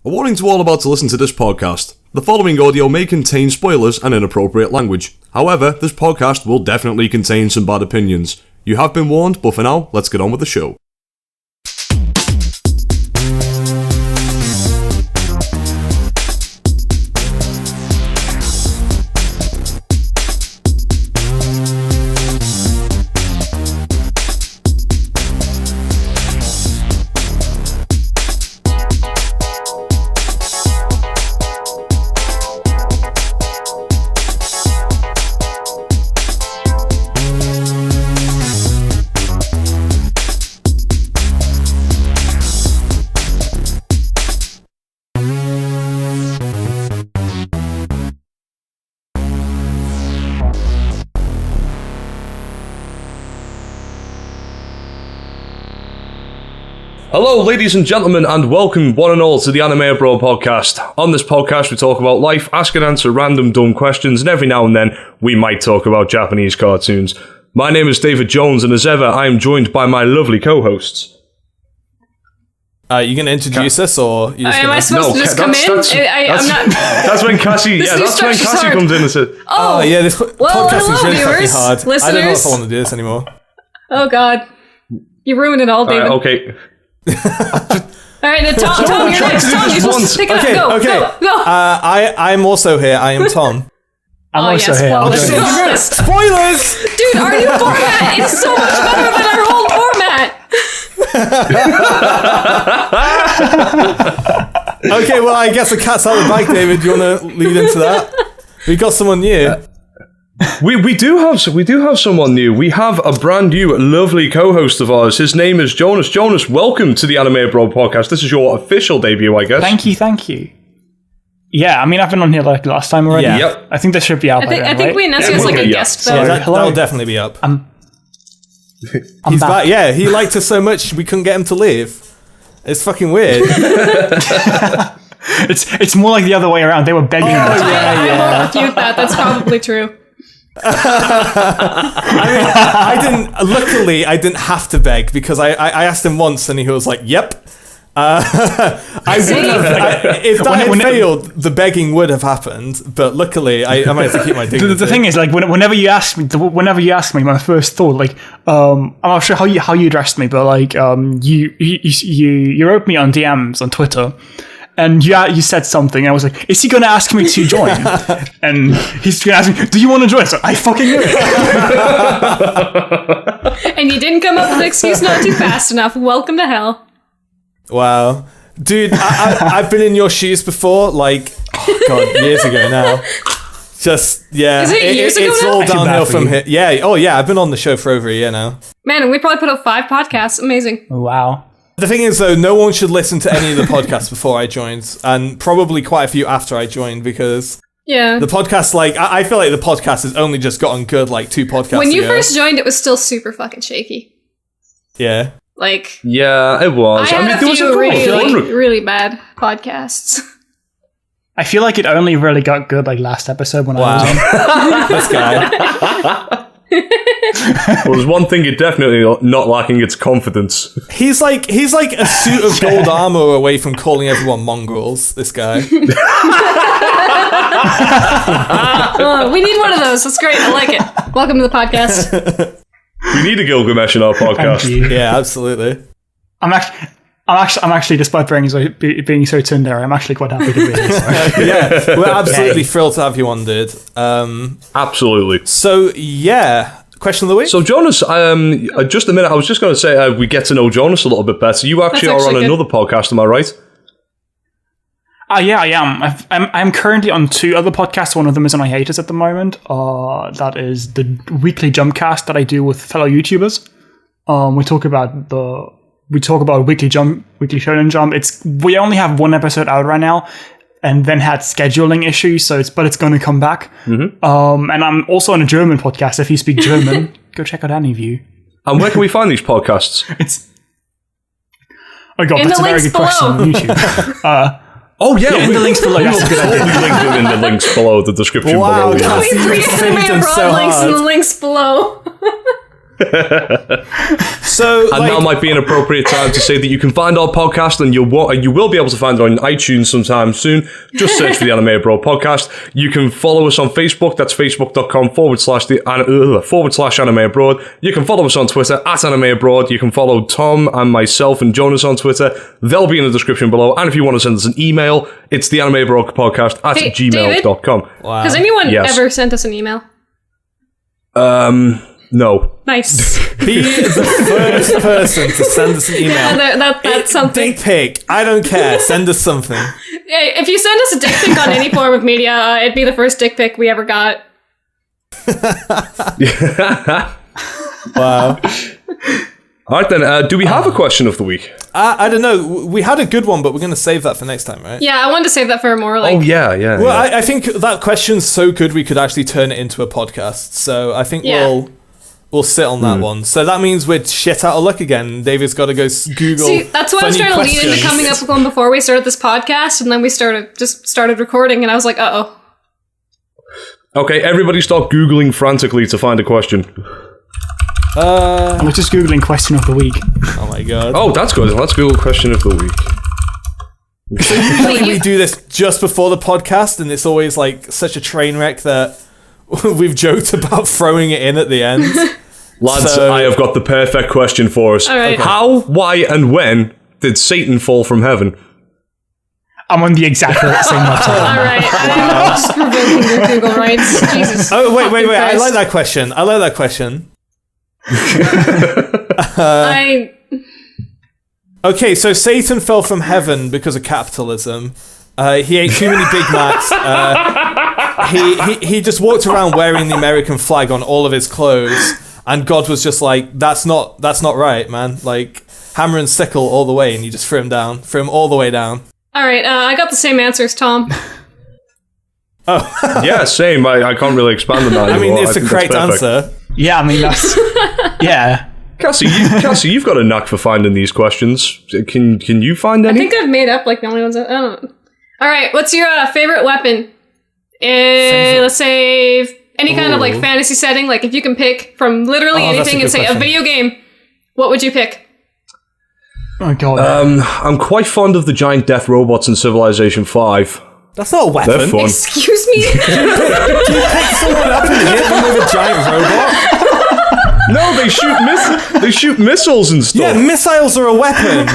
A warning to all about to listen to this podcast. The following audio may contain spoilers and inappropriate language. However, this podcast will definitely contain some bad opinions. You have been warned, but for now, let's get on with the show. Hello ladies and gentlemen, and welcome one and all to the Anime Bro podcast. On this podcast we talk about life, ask and answer random dumb questions, and every now and then we might talk about Japanese cartoons. My name is David Jones, and as ever I am joined by my lovely co-hosts. You going to introduce us, or you just am I supposed to just come in? I'm not. That's when Cassie. That's when Cassie comes in and says, "Oh yeah, this podcast is really fucking hard. Listeners. I don't know if I want to do this anymore." Oh God, you ruined it all, David. Okay. All right, then Tom, you're next. Tom, you're supposed to pick it up. Go. I'm also here. I am Tom. I'm also here. Spoilers! Dude, our new format is so much better than our old format. Okay, well, I guess the cat's out of the bag, David. Do you want to lead into that? We got someone new. We do have someone new. We have a brand new, lovely co-host of ours. His name is Jonas. Jonas, welcome to the Anime Bro podcast. This is your official debut, I guess. Thank you. Yeah, I mean, I've been on here like last time already. Yeah. Yep. I think this should be out by then, I think we announced it as like a guest, though. Yeah, that'll definitely be up. I'm He's back. Yeah, he liked us so much we couldn't get him to leave. It's fucking weird. It's more like the other way around. They were begging him. I will refute that. That's probably true. Luckily, I didn't have to beg because I asked him once and he was like, "Yep." I would have if that had failed. The begging would have happened, but luckily, I managed to keep my dignity. The thing is, like, whenever you ask me, my first thought, like, I'm not sure how you addressed me, but like, you wrote me on DMs on Twitter. And you said something, and I was like, is he going to ask me to join? And he's going to ask me, do you want to join? So I fucking knew it. And you didn't come up with an excuse not too fast enough. Welcome to hell. Wow. Dude, I've been in your shoes before, like, oh God, years ago now. Just, yeah. Is it years ago it's now? all downhill from here. Yeah, oh yeah, I've been on the show for over a year now. Man, and we probably put up 5 podcasts. Amazing. Wow. The thing is, though, no one should listen to any of the podcasts before I joined, and probably quite a few after I joined, because the podcast, like, I feel like the podcast has only just gotten good, like, 2 podcasts When you ago. first joined, it was still super fucking shaky. Yeah. Like, yeah, it was. I had there a was few really bad podcasts. I feel like it only really got good, like, last episode when I was on. This guy. Well, there's one thing you're definitely not lacking, it's confidence. He's like a suit of gold armor away from calling everyone mongrels, this guy. Oh, we need one of those. That's great. I like it. Welcome to the podcast. We need a Gilgamesh in our podcast. Yeah, absolutely. I'm actually, despite being so tsundere, I'm actually quite happy to be here. So. Yeah, we're absolutely thrilled to have you on, dude. Absolutely. So, yeah. Question of the week? So, Jonas, just a minute, I was just going to say we get to know Jonas a little bit better. You actually are on another podcast, am I right? Yeah, I am. I'm currently on 2 other podcasts. One of them is on hiatus at the moment. That is the weekly Jumpcast that I do with fellow YouTubers. We talk about Weekly Shonen Jump. We only have 1 episode out right now, and then had scheduling issues. But it's going to come back. Mm-hmm. And I'm also on a German podcast. If you speak German, go check out any of you. And where can we find these podcasts? Oh God, that's a very good question on YouTube. In the links below. That's a good idea. We link them in the links below, the description below. Can we reiterate links in the links below? So, and now might be an appropriate time to say that you can find our podcast, and you will be able to find it on iTunes sometime soon. Just search for the Anime Abroad podcast. You can follow us on Facebook. That's facebook.com/Anime Abroad. You can follow us on Twitter @Anime Abroad. You can follow Tom and myself and Jonas on Twitter. They'll be in the description below. And if you want to send us an email, it's the Anime Abroad podcast @gmail.com. Wow. Has anyone ever sent us an email? No. Nice. Be the first person to send us an email. Yeah, that's something. Dick pic. I don't care. Send us something. Yeah, if you send us a dick pic on any form of media, it'd be the first dick pic we ever got. Wow. All right, then. Do we have a question of the week? I don't know. We had a good one, but we're going to save that for next time, right? Yeah, I wanted to save that for more like... Oh, yeah. Well, I think that question's so good we could actually turn it into a podcast. So I think we'll sit on that one. So that means we're shit out of luck again. David's got to go Google. See, that's why I was trying to lead into coming up with one before we started this podcast, and then we started recording, and I was like, uh-oh. Okay, everybody start Googling frantically to find a question. I was just Googling question of the week. Oh my god. Oh, that's good. Let's Google question of the week. So usually we do this just before the podcast, and it's always like such a train wreck that we've joked about throwing it in at the end. Lads, I have got the perfect question for us. All right. How, why, and when did Satan fall from heaven? I'm on the exact same website. All right. I'm just revoking your Google rights. Jesus. Oh, wait. I like that question. Okay, so Satan fell from heaven because of capitalism. He ate too many Big Macs. He just walked around wearing the American flag on all of his clothes, and God was just like, "That's not right, man. Like hammer and sickle all the way," and you just threw him all the way down. All right, I got the same answer as Tom. Oh, yeah, same. I can't really expand on that. I mean, it's a correct answer. Yeah, I mean that's yeah. Cassie, you've got a knack for finding these questions. Can you find any? I think I've made up like the only ones. I don't know. All right, what's your favorite weapon? Let's say any kind of like fantasy setting. Like if you can pick from literally anything and say a video game, what would you pick? Oh god. I'm quite fond of the giant death robots in Civilization 5. That's not a weapon. They're fun. Excuse me? Do you pick someone up and hit them with a giant robot? No, they shoot missiles and stuff. Yeah, missiles are a weapon.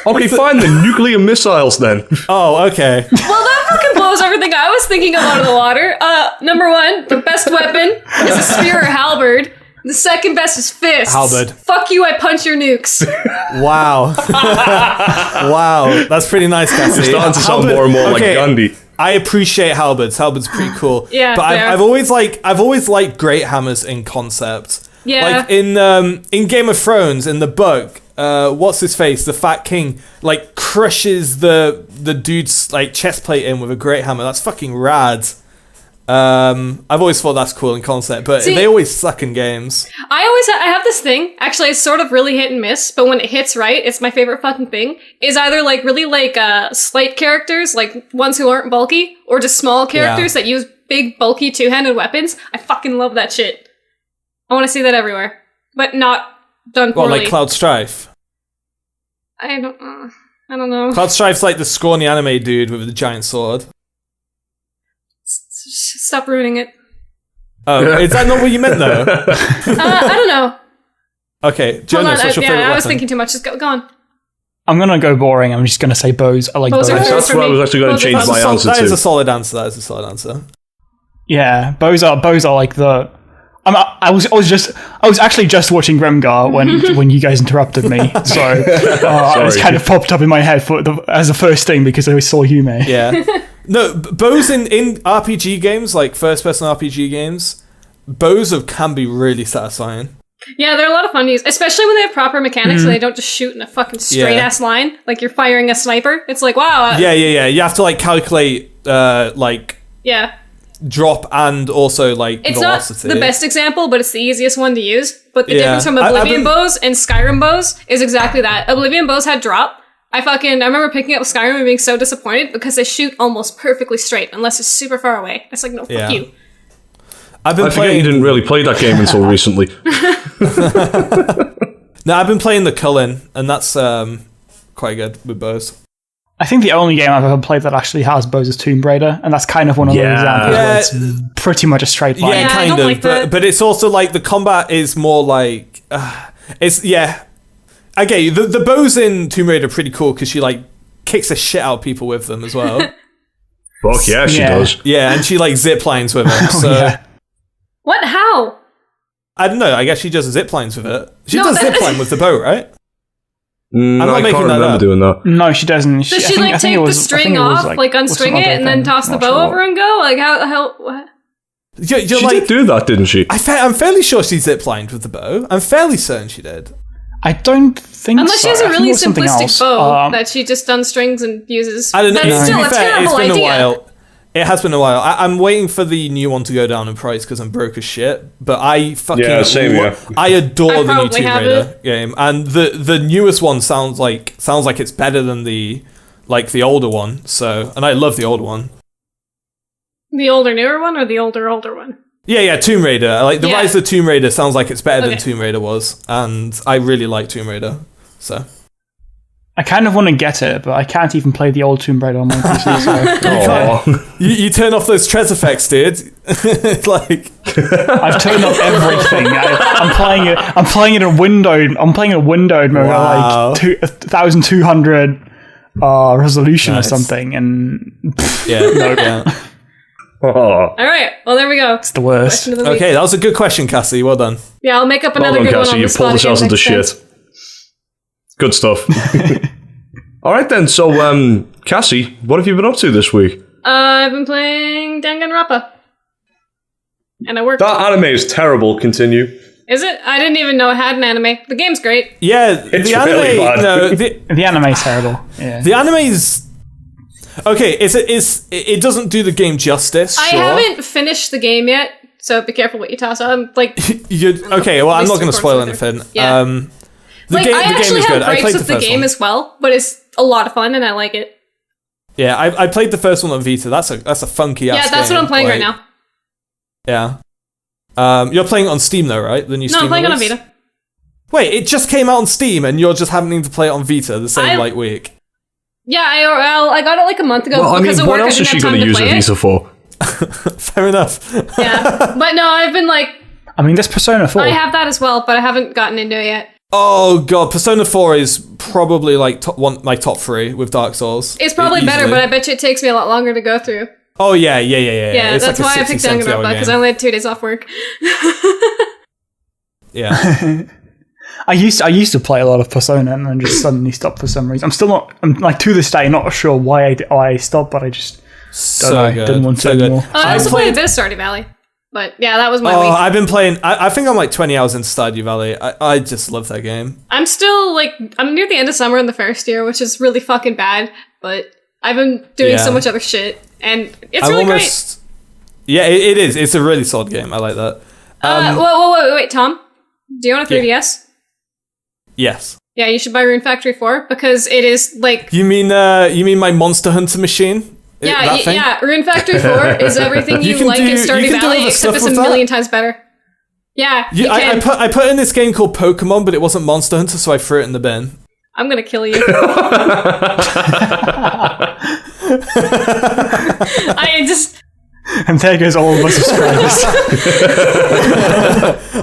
Okay, fine, the nuclear missiles then. Oh, okay. Well, that fucking blows everything I was thinking of out of the water. Number one, the best weapon is a spear or halberd. The second best is fists. Halberd. Fuck you, I punch your nukes. Wow. Wow. That's pretty nice, Cassie. You're starting to sound more and more like Gandhi. I appreciate halberds. Halberds pretty cool. Yeah, but I've always liked great hammers in concept. Yeah. Like in Game of Thrones, in the book, what's his face? The Fat King like crushes the dude's like chest plate in with a great hammer. That's fucking rad. I've always thought that's cool in concept, but they always suck in games. I have this thing. Actually, it's sort of really hit and miss, but when it hits right, it's my favorite fucking thing. Is either like really like slight characters, like ones who aren't bulky, or just small characters that use big, bulky, two-handed weapons. I fucking love that shit. I want to see that everywhere, but not done poorly. What, like Cloud Strife? I don't know. Cloud Strife's like the scrawny anime dude with the giant sword. Stop ruining it. Oh, is that not what you meant though? I don't know. Okay, Jonas, what's your favorite weapon? I was thinking too much. Just go on. I'm gonna go boring. I'm just gonna say bows. I like bows. That's what I was actually going to change my answer to. That is a solid answer. Yeah, bows are like the. I was actually just watching Grimgar when you guys interrupted me, so it's kind of popped up in my head as the first thing because I saw Yume. Yeah, no, bows in RPG games, like first-person RPG games, bows can be really satisfying. Yeah, they're a lot of fun to use, especially when they have proper mechanics and they don't just shoot in a fucking straight-ass line, like you're firing a sniper. It's like, wow. Yeah. You have to, like, calculate, drop and also, like, it's velocity. It's not the best example, but it's the easiest one to use. But the difference from Oblivion bows and Skyrim bows is exactly that. Oblivion bows had drop. I remember picking up Skyrim and being so disappointed because they shoot almost perfectly straight unless it's super far away. It's like, no, fuck you. I forget you didn't really play that game until recently. No, I've been playing the Cullen, and that's quite good with bows. I think the only game I've ever played that actually has bows is Tomb Raider, and that's kind of one of those examples where it's pretty much a straight line. Yeah, kind of. But it's also like the combat is more like Okay, the bows in Tomb Raider are pretty cool because she like kicks the shit out of people with them as well. Fuck yeah, she does. Yeah, and she like zip lines with them. So What? How? I don't know. I guess she just zip lines with it. She does zip line with the bow, right? I'm not making can't that remember up. doing that. No, she doesn't. Does she like take the string off, like unstring it, and then toss the bow over and go? Like how? What? You're She like, did do that, didn't she? I'm fairly sure she zip lined with the bow. I'm fairly certain she did. I don't think Unless so. she has a I think really it was something simplistic else. bow that she just unstrings and uses. I don't know. That's To still be a fair, terrible it's been idea. a while. It has been a while. I'm waiting for the new one to go down in price because I'm broke as shit. But I fucking I adore the new Tomb Raider game, and the newest one sounds like it's better than the older one. So, and I love the older one. The older, newer one, or the older one? Yeah, Tomb Raider. Like the Rise of Tomb Raider sounds like it's better than Tomb Raider was, and I really like Tomb Raider. So. I kind of want to get it, but I can't even play the old Tomb Raider on my PC. So. You turn off those Tres effects, dude. Like I've turned off everything. I'm playing it in windowed. I'm playing it in windowed mode, like 1200 resolution or something, and yeah. All right. Well, there we go. It's the worst. Okay, that was a good question, Cassie. Well done. Yeah, I'll make up another well done, good Cassie. one on You the pulled spot yourselves again into next shit. time. Good stuff. All right then. So, Cassie, what have you been up to this week? I've been playing Danganronpa, and I worked. That anime is terrible. Continue. Is it? I didn't even know it had an anime. The game's great. Yeah, It's the anime. really bad. No, The anime's terrible. Yeah. the anime's okay. It doesn't do the game justice. I haven't finished the game yet, so be careful what you toss on. Like, okay. Well, I'm not going to spoil anything. Yeah. The game is good. I played with the first game one. as well, but it's a lot of fun and I like it. Yeah, I played the first one on Vita. That's a funky ass game. Yeah, that's what I'm playing right now. Yeah. You're playing it on Steam though, right? The new Steam I'm playing it on release? Vita. Wait, it just came out on Steam and you're just happening to play it on Vita the same week. Yeah, I got it like a month ago Well, I because mean, of work. what else I is she didn't going have to time use to a play Vita for? Fair enough. Yeah, but no, I've been like, I mean, there's Persona 4. I have that as well, but I haven't gotten into it yet. Oh god, Persona 4 is probably like my top 3 with Dark Souls. It's probably better, but I bet you it takes me a lot longer to go through. Oh yeah. Yeah, It's that's like why I picked Danganronpa, because I only had 2 days off work. Yeah. I used to play a lot of Persona and then just suddenly stopped for some reason. I'm like to this day not sure why I stopped, but I just didn't want to anymore. I also played a bit of Stardew Valley. But yeah, that was my week. I've been playing. I think I'm like 20 hours in Stardew Valley. I just love that game. I'm still I'm near the end of summer in the first year, which is really fucking bad. But I've been doing so much other shit, and it's really great. Yeah, it is. It's a really solid game. I like that. Wait, Tom, do you want a 3DS? Yes. Yeah, you should buy Rune Factory 4 because it is like. You mean my Monster Hunter machine? Yeah, Rune Factory 4 is everything you like in Stardew Valley, except it's a million times better. Yeah, I put in this game called Pokemon, but it wasn't Monster Hunter, so I threw it in the bin. I'm gonna kill you. And there goes all of my subscribers.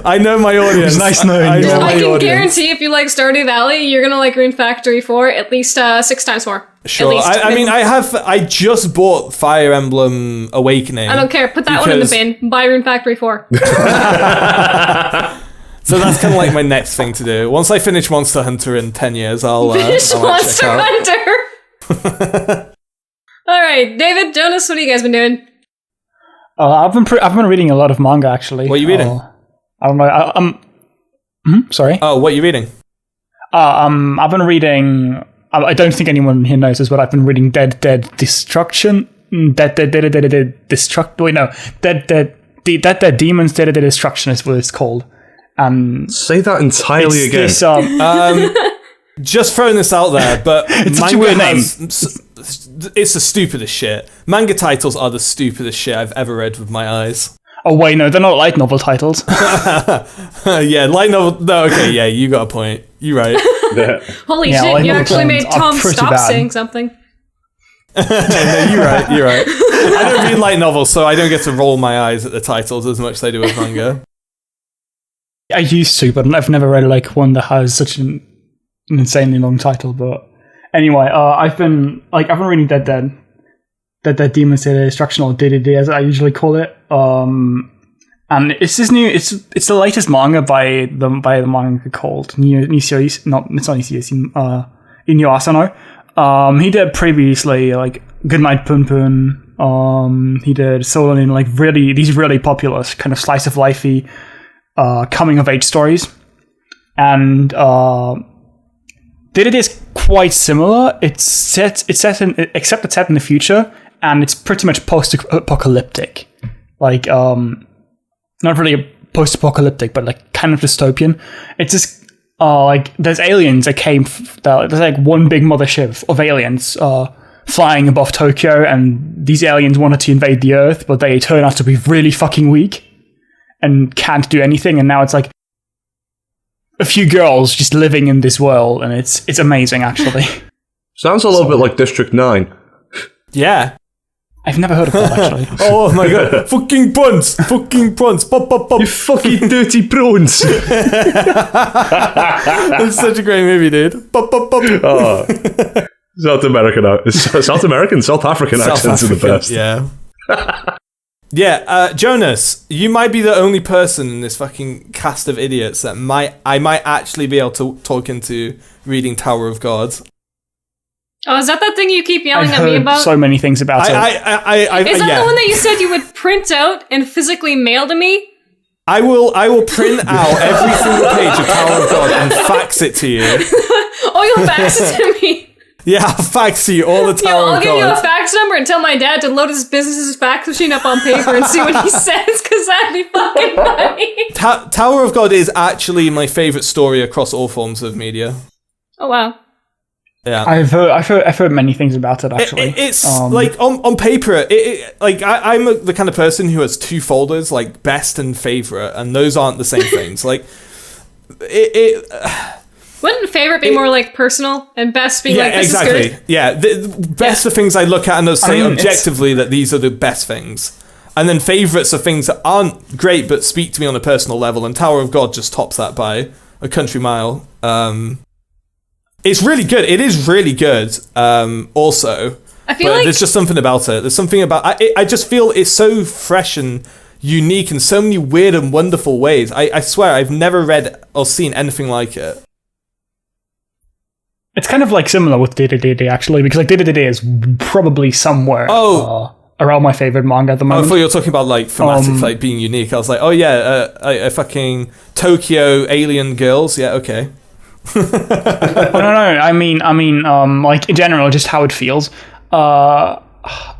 I know my audience. It's nice knowing you. I can guarantee if you like Stardew Valley, you're gonna like Rune Factory 4 at least 6 times more. Sure. I just bought Fire Emblem Awakening. I don't care. Put that one in the bin. Buy Rune Factory 4. So that's kind of like my next thing to do. Once I finish Monster Hunter in 10 years, I'll finish I'll Monster Hunter. All right, David, Jonas, what have you guys been doing? I've been reading a lot of manga actually. What are you reading? I don't know. Sorry. Oh, what are you reading? I've been reading. I don't think anyone here knows this, but I've been reading Dead Destruction. Dead Destruct. Wait, no. Dead Demons. Dead Destruction is what it's called. Say that entirely again. Just throwing this out there, but it's such a weird name. It's the stupidest shit. Manga titles are the stupidest shit I've ever read with my eyes. Oh wait, no, they're not light novel titles. Yeah, light novel. No, okay, yeah, you got a point. You're right. Holy Yeah, shit, light you novel actually made titles are Tom pretty stop bad. saying something. No, you're right. You're right. I don't read light novels, so I don't get to roll my eyes at the titles as much as I do with manga. I used to, but I've never read like one that has such an insanely long title. But anyway, I've been reading Dead Demon Slayer Destruction, or DDD as I usually call it. And it's this new. It's the latest manga by the manga called New Series. Not it's not New Series. Inyo Asano. He did previously like Goodnight Pun Pun. He did Solo in like these really popular kind of slice of lifey coming of age stories, and DDD is quite similar. It's set in except it's set in the future, and it's pretty much post-apocalyptic. Like not really post-apocalyptic, but like kind of dystopian. It's just like there's aliens that came. There's like one big mothership of aliens flying above Tokyo, and these aliens wanted to invade the Earth, but they turn out to be really fucking weak and can't do anything. And now it's like a few girls just living in this world, and it's amazing actually. Sounds a little bit like District 9. Yeah. I've never heard of that actually. Oh my god. Fucking prawns. Pop, pop, pop. You fucking dirty prawns. It's such a great movie, dude. Pop, pop, pop. Oh. South African accents are the best. Yeah. Yeah, Jonas, you might be the only person in this fucking cast of idiots that I might actually be able to talk into reading Tower of God. Oh, is that thing you keep yelling I've at me heard about? so many things about it. Is that the one that you said you would print out and physically mail to me? I will print out every single page of Tower of God and fax it to you. Oh, you'll fax it to me? Yeah, I'll fax you all the Tower I'll of give you a God. fax number and tell my dad to load his business's fax machine up on paper and see what he says, because that'd be fucking funny. Tower of God is actually my favourite story across all forms of media. Oh, wow. Yeah. I've heard many things about it actually. It's like on paper, I'm the kind of person who has two folders, like best and favourite, and those aren't the same things. Like Wouldn't favorite be more like personal and best be like this exactly. is good? Yeah, the best are things I look at and say objectively that these are the best things. And then favourites are things that aren't great but speak to me on a personal level, and Tower of God just tops that by a country mile. It's really good. It is really good. Also, I feel like there's just something about it. There's something about I just feel it's so fresh and unique in so many weird and wonderful ways. I swear I've never read or seen anything like it. It's kind of like similar with DDD actually, because like DDD is probably somewhere around my favorite manga at the moment. I thought you were talking about like thematic, like being unique. I was like, oh yeah, a fucking Tokyo alien girls. Yeah, okay. No. I mean, like in general, just how it feels. I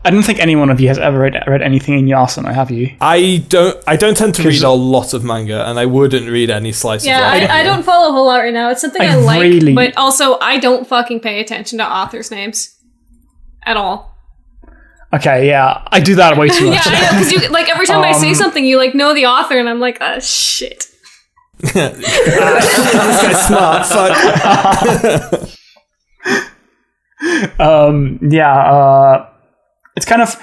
don't think any one of you has ever read anything in Yasano, have you? I don't tend to read a lot of manga, and I wouldn't read any slice of life. I don't follow a whole lot right now. It's something I like, but also I don't fucking pay attention to authors' names at all. Okay, yeah, I do that way too much. Yeah, I know, because you like every time I say something, you like know the author, and I'm like, shit. This guy's smart. Fuck. It's kind of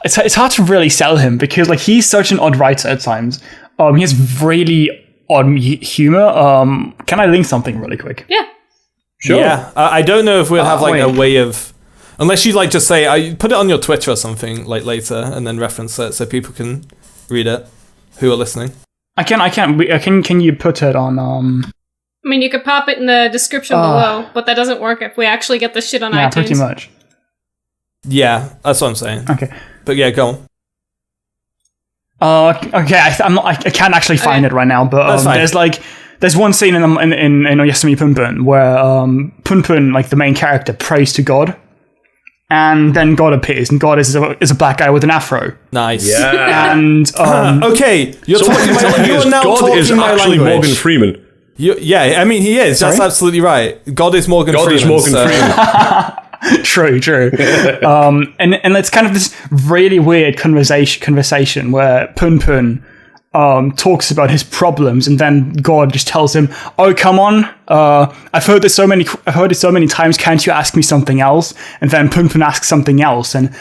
it's hard to really sell him because like he's such an odd writer at times. He has really odd humor. Can I link something really quick? Yeah. Sure. Yeah. I don't know if we'll have like a way of, unless you like just say I put it on your Twitter or something like later and then reference it so people can read it who are listening. I can. Can you put it on? I mean, you could pop it in the description below, but that doesn't work if we actually get this shit on iTunes. Yeah, pretty much. Yeah, that's what I'm saying. Okay. But yeah, go on. Okay, I can't actually find it right now, but there's one scene in Oyasumi Punpun where Punpun, like the main character, prays to God, and then God appears, and God is a black guy with an afro. Nice. Yeah. And okay, you're talking God is actually Morgan Freeman. Yeah, I mean he is. Sorry? That's absolutely right. God is Morgan Freeman. God is Morgan Freeman. True. And it's kind of this really weird conversation where Pun Pun talks about his problems, and then God just tells him, "Oh, come on! I've heard it so many times. Can't you ask me something else?" And then Pun Pun asks something else, and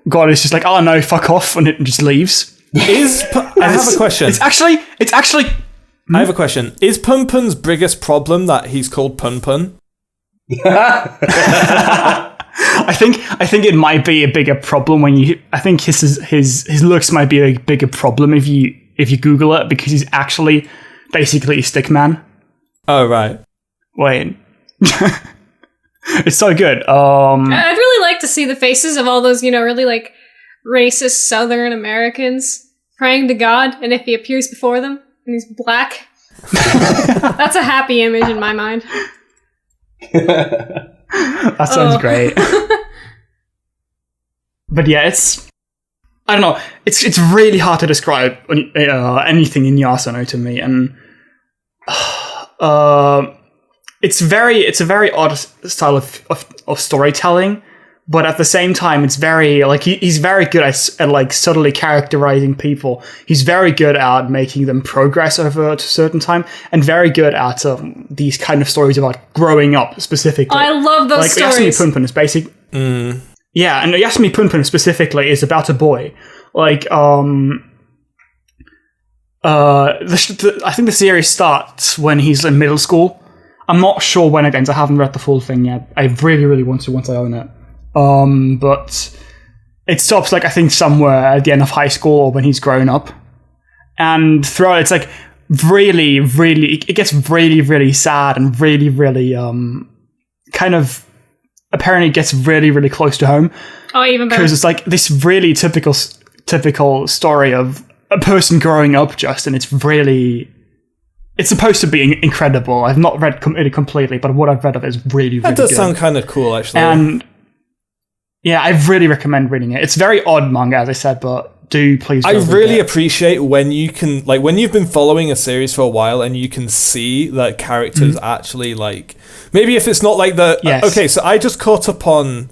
God is just like, "Oh no, fuck off," and it just leaves. I have a question. It's actually. I have a question. Is Pun Pun's biggest problem that he's called Pun Pun? I think it might be a bigger problem I think his looks might be a bigger problem if you Google it, because he's actually basically a stick man. Oh right. Wait. It's so good. I'd really like to see the faces of all those, really like racist Southern Americans praying to God, and if he appears before them and he's black, that's a happy image in my mind. That sounds great. But yeah, I don't know. It's really hard to describe anything in Yasuno to me, and it's a very odd style of storytelling. But at the same time, it's very like he's very good at like subtly characterizing people. He's very good at making them progress over a certain time, and very good at these kind of stories about growing up specifically. I love those like, stories. Yasumi Pun Pun is basic. Yeah, and Yasumi Pun Pun specifically is about a boy. Like I think the series starts when he's in middle school. I'm not sure when it ends. I haven't read the full thing yet. I really, really want to once I own it. But it stops like I think somewhere at the end of high school or when he's grown up, and throughout it's like really, really it gets really, really sad and really, really kind of apparently gets really, really close to home. Oh, even better, because it's like this really typical story of a person growing up, and it's supposed to be incredible. I've not read it completely, but what I've read of it is really, really good. That does sound kind of cool, actually. And yeah, I really recommend reading it. It's very odd manga, as I said, but do please. I really appreciate when you can, like, when you've been following a series for a while and you can see that characters actually, like, maybe if it's not like the. Yes. Okay, so I just caught up on.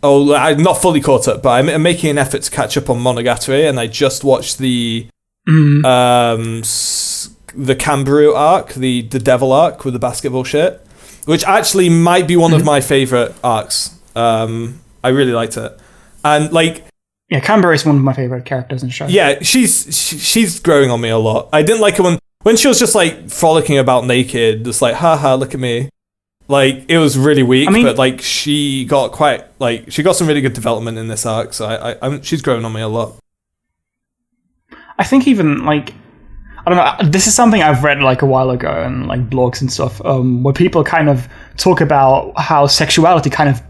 Oh, I'm not fully caught up, but I'm making an effort to catch up on Monogatari, and I just watched the Kangaroo arc, the Devil arc with the basketball shit, which actually might be one of my favorite arcs. I really liked it, and like, yeah, Canberra is one of my favorite characters in the show. Yeah, she's growing on me a lot. I didn't like her when she was just like frolicking about naked, just like haha, look at me. Like, it was really weak, but like she got some really good development in this arc. So she's growing on me a lot. I think even like, I don't know, this is something I've read like a while ago and like blogs and stuff, where people kind of talk about how sexuality kind of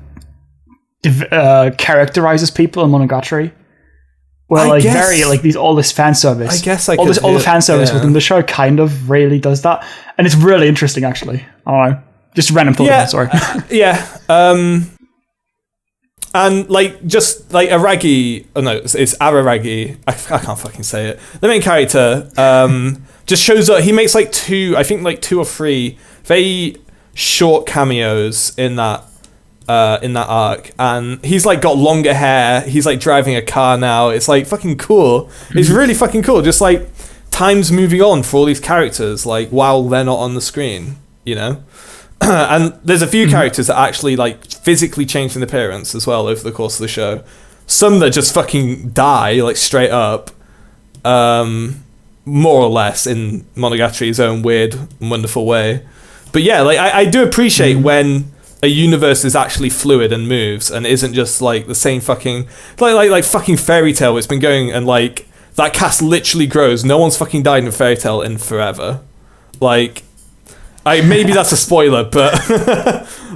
characterizes people in Monogatari, where all this fan service. I guess all the fan service within the show kind of really does that, and it's really interesting. Actually, I don't know, just a random thought. Sorry. And like just like Aragi, it's Araragi. I can't fucking say it. The main character just shows up. He makes like two or three very short cameos in that arc, and he's like got longer hair. He's like driving a car now. It's like fucking cool. It's really fucking cool. Just like time's moving on for all these characters, like while they're not on the screen, you know. And there's a few characters that actually like physically change in appearance as well over the course of the show. Some that just fucking die like straight up, more or less in Monogatari's own weird and wonderful way. But yeah, like I do appreciate when a universe is actually fluid and moves and isn't just like the same fucking like fucking Fairy Tail. It's been going, and like that cast literally grows. No one's fucking died in Fairy Tail in forever. Like, maybe that's a spoiler, but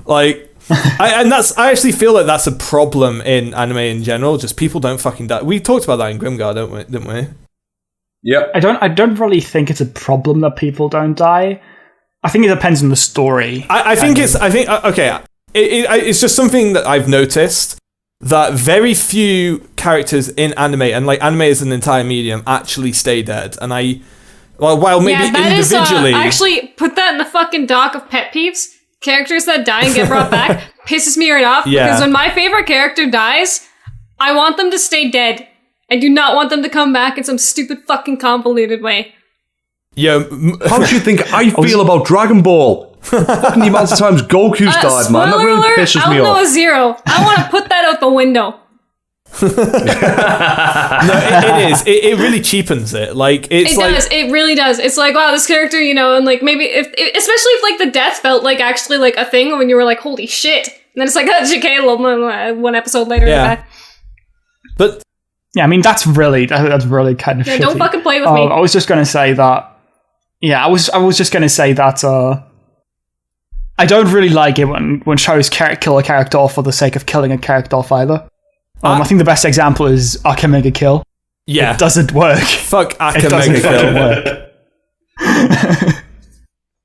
like, I actually feel like that's a problem in anime in general. Just people don't fucking die. We talked about that in Grimgar, didn't we? Yep. I don't really think it's a problem that people don't die. I think it depends on the story. It's just something that I've noticed, that very few characters in anime, and like anime as an entire medium, actually stay dead. And while maybe individually, actually put that in the fucking doc of pet peeves. Characters that die and get brought back. pisses me right off because when my favorite character dies, I want them to stay dead. I do not want them to come back in some stupid fucking convoluted way. How do you think I feel about Dragon Ball? Fucking the amount of times Goku's died, man. That really pisses me off. I'll know a zero. I want to put that out the window. No, it is. It really cheapens it. Like it does. It really does. It's like, wow, this character, and like maybe especially if like the death felt like actually like a thing when you were like, holy shit, and then it's like, oh, JK, one episode later. Yeah. But yeah, I mean that's really kind of shitty. Don't fucking play with me. I was just gonna say that. Yeah, I was just gonna say that. I don't really like it when shows kill a character off for the sake of killing a character off either. I think the best example is Aka Mega Kill. Yeah. It doesn't work. Fuck Aka Mega Kill. Work.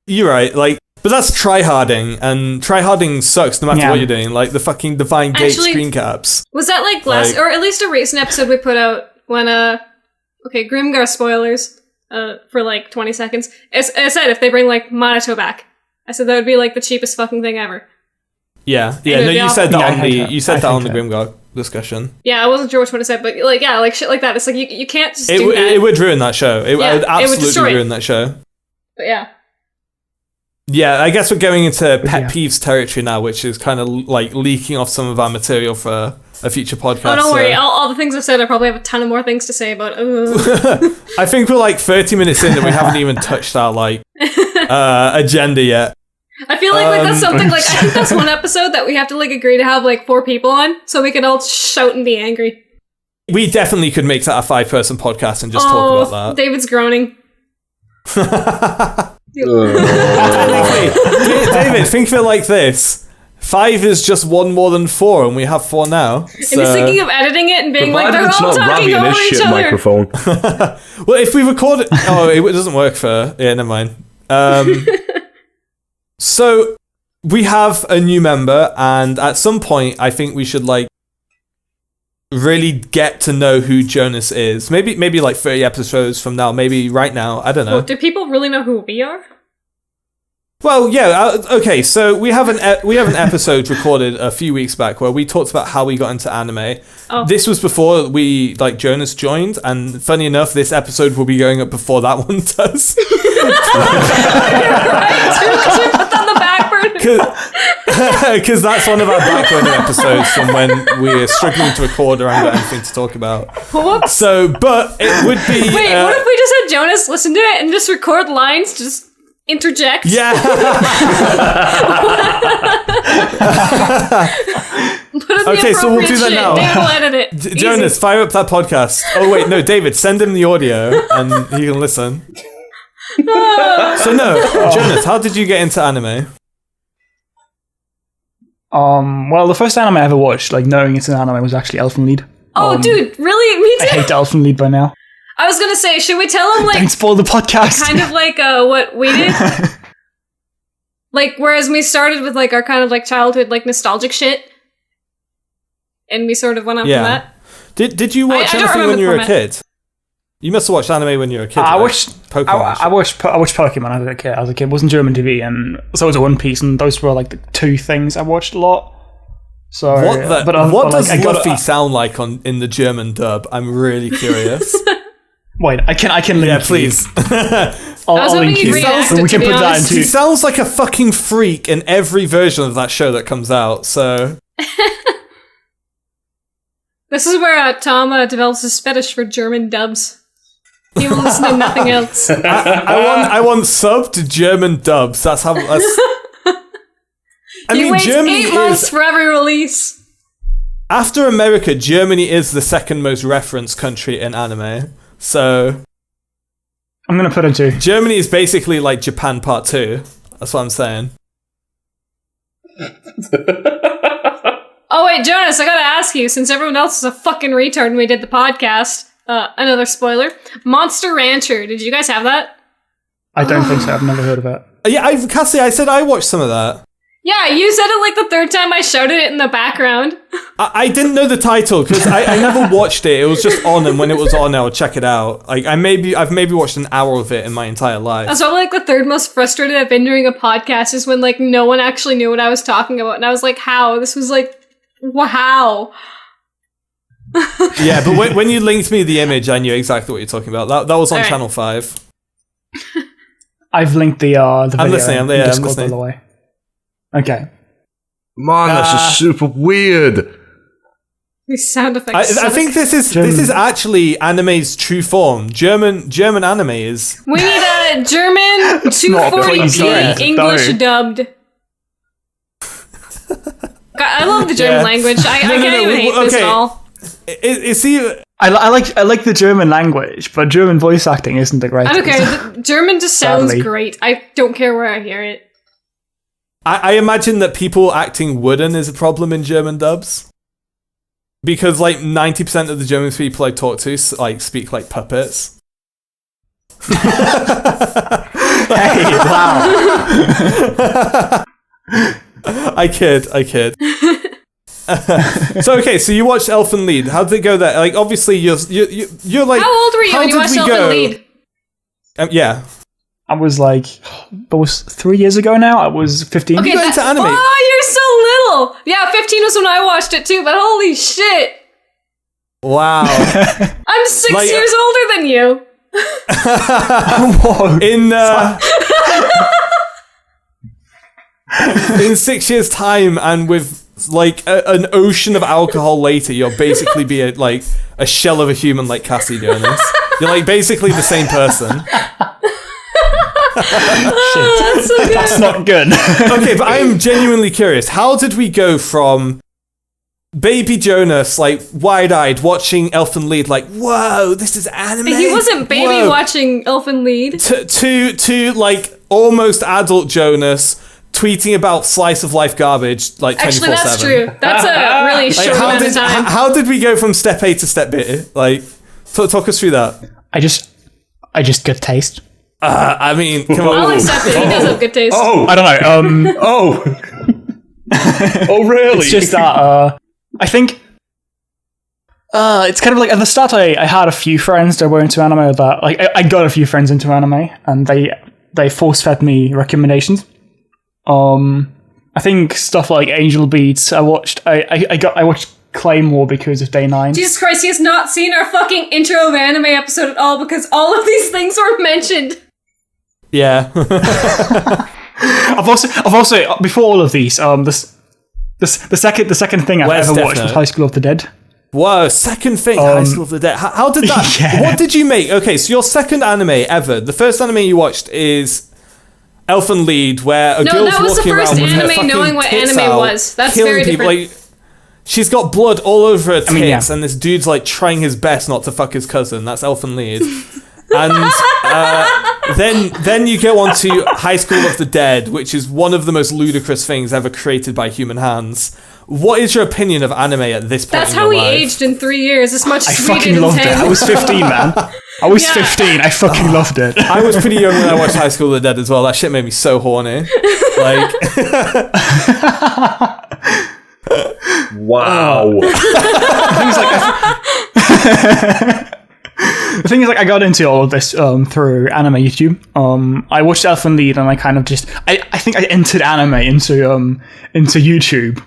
You're right, like, but that's tryharding, and tryharding sucks no matter what you're doing, like the fucking Divine Gate screen caps. Was that like last, or at least a recent episode we put out when, okay, Grimgar spoilers, for like 20 seconds. I said if they bring like Minato back, I said that would be like the cheapest fucking thing ever. Yeah, no, you said that on the Grimgar discussion. Yeah, I wasn't sure which one I said, but like, yeah, like shit like that. It's like you can't just do that. It would ruin that show. It would absolutely ruin that show. But yeah. Yeah, I guess we're going into pet peeves territory now, which is kind of like leaking off some of our material for a future podcast. Oh, don't worry. All the things I've said, I probably have a ton of more things to say about. I think we're like 30 minutes in and we haven't even touched our like agenda yet. I feel like that's something like, I think that's one episode that we have to like agree to have like 4 people on so we can all shout and be angry. We definitely could make that a 5-person podcast and just talk about that. David's groaning. David, think of it like this. 5 is just 1 more than 4 and we have 4 now. So. And he's thinking of editing it and being like, they're all talking over each other. Microphone. Well, if we record it... Oh, it doesn't work for... Yeah, never mind. So, we have a new member, and at some point, I think we should, like, really get to know who Jonas is. Maybe like 30 episodes from now, maybe right now, I don't know. Well, do people really know who we are? Well, yeah, okay, so we have an episode recorded a few weeks back where we talked about how we got into anime. Oh. This was before Jonas joined, and funny enough, this episode will be going up before that one does. You're right, because we put that on the back burner. Because that's one of our back burner episodes from when we're struggling to record or haven't got anything to talk about. Whoops. So, but it would be... Wait, what if we just had Jonas listen to it and just record lines, just interject? Yeah. Okay, so we'll do that now. David will edit it. Jonas, fire up that podcast. Oh wait, no, David, send him the audio and he can listen. So no, Jonas, how did you get into anime? Well, the first anime I ever watched, like knowing it's an anime, was actually Elfen Lied. Oh, dude, really? Me too. I hate Elfen Lied by now. I was gonna say, should we tell him, like... Don't spoil the podcast. Kind of like what we did? Like, whereas we started with, like, our kind of, like, childhood, like, nostalgic shit. And we sort of went on from that. Did you watch anything when you were a kid? You must have watched anime when you were a kid. I watched Pokemon. I watched Pokemon as a kid. It wasn't German TV, and so was One Piece, and those were, like, the 2 things I watched a lot. So, what does Luffy sound like in the German dub? I'm really curious. Wait, I can link. Yeah, please. I'll link you. So we can put that into. He sounds like a fucking freak in every version of that show that comes out. So this is where Tom develops his fetish for German dubs. He will listen to nothing else. I want subbed German dubs. That's how. He waits Germany 8 months for every release. After America, Germany is the second most referenced country in anime. So I'm gonna put into Germany is basically like Japan Part 2. That's what I'm saying. Oh wait, Jonas, I gotta ask you, since everyone else was a fucking retard when we did the podcast, another spoiler. Monster Rancher, did you guys have that? I don't think so. I've never heard of it. Yeah, Cassie, I said I watched some of that. Yeah, you said it like the third time I shouted it in the background. I didn't know the title because I never watched it. It was just on, and when it was on, I would check it out. Like I've maybe watched an hour of it in my entire life. That's probably like the third most frustrated I've been during a podcast is when like no one actually knew what I was talking about, and I was like, "How? This was like, wow." Yeah, but when you linked me the image, I knew exactly what you're talking about. That was on Channel 5. I've linked the video. I'm listening. in Discord, by the way. Okay. Man, that's just super weird. These sound effects. I think this is actually anime's true form. German anime is. We need a German 240p English dubbed. God, I love the German language. I can't even hate this at all. I like the German language, but German voice acting isn't the greatest. I don't care. The German just sounds great. I don't care where I hear it. I imagine that people acting wooden is a problem in German dubs. Because, like, 90% of the German people I talk to, like, speak like puppets. Hey, wow. I kid. So you watched Elfen Lied. How did it go there? Like, obviously, you're like... How old were you when you watched Elfen Lied? Yeah. I was like, that was 3 years ago now. I was 15. Okay, you got into anime. Oh, you're so little. Yeah, 15 was when I watched it too, but holy shit. Wow. I'm 6 years older than you. In 6 years' time, and with like an ocean of alcohol later, you'll basically be a shell of a human like Cassie doing this. You're like basically the same person. That's so good. That's not good. Okay, but I am genuinely curious. How did we go from baby Jonas, like wide-eyed, watching Elfen Lied, like, whoa, this is anime? He wasn't baby watching Elfen Lied. To like almost adult Jonas tweeting about slice of life garbage like 24/7. Actually, that's true. That's a really short amount of time. How did we go from step A to step B? Like, talk us through that. I just good taste. I mean, come on. I'll accept it. He does have good taste. Oh, I don't know. oh really? It's just that I think it's kind of like at the start I had a few friends that were into anime that like I got a few friends into anime and they force fed me recommendations. I think stuff like Angel Beats I watched I watched Claymore because of Day 9. Jesus Christ, he has not seen our fucking intro of anime episode at all because all of these things were mentioned. Yeah. I've also before all of these, the second thing I've ever watched was High School of the Dead. Whoa, second thing, High School of the Dead. How did that? Yeah. What did you make? Okay, so your second anime ever. The first anime you watched is Elfen Lied, where a girl's walking around with her fucking knowing what tits anime out, was. That's killing very people. different. Like, she's got blood all over her tits, and this dude's like trying his best not to fuck his cousin. That's Elfen Lied. And then you go on to High School of the Dead, which is one of the most ludicrous things ever created by human hands. What is your opinion of anime at this point? That's how we aged in 3 years, as much as I we did fucking in loved 10. it. I was 15, man. I was 15. I fucking loved it. I was pretty young when I watched High School of the Dead as well. That shit made me so horny. Like, wow. The thing is, like, I got into all of this through anime YouTube. I watched Elfen Lied, and I kind of just, I think I entered anime into YouTube,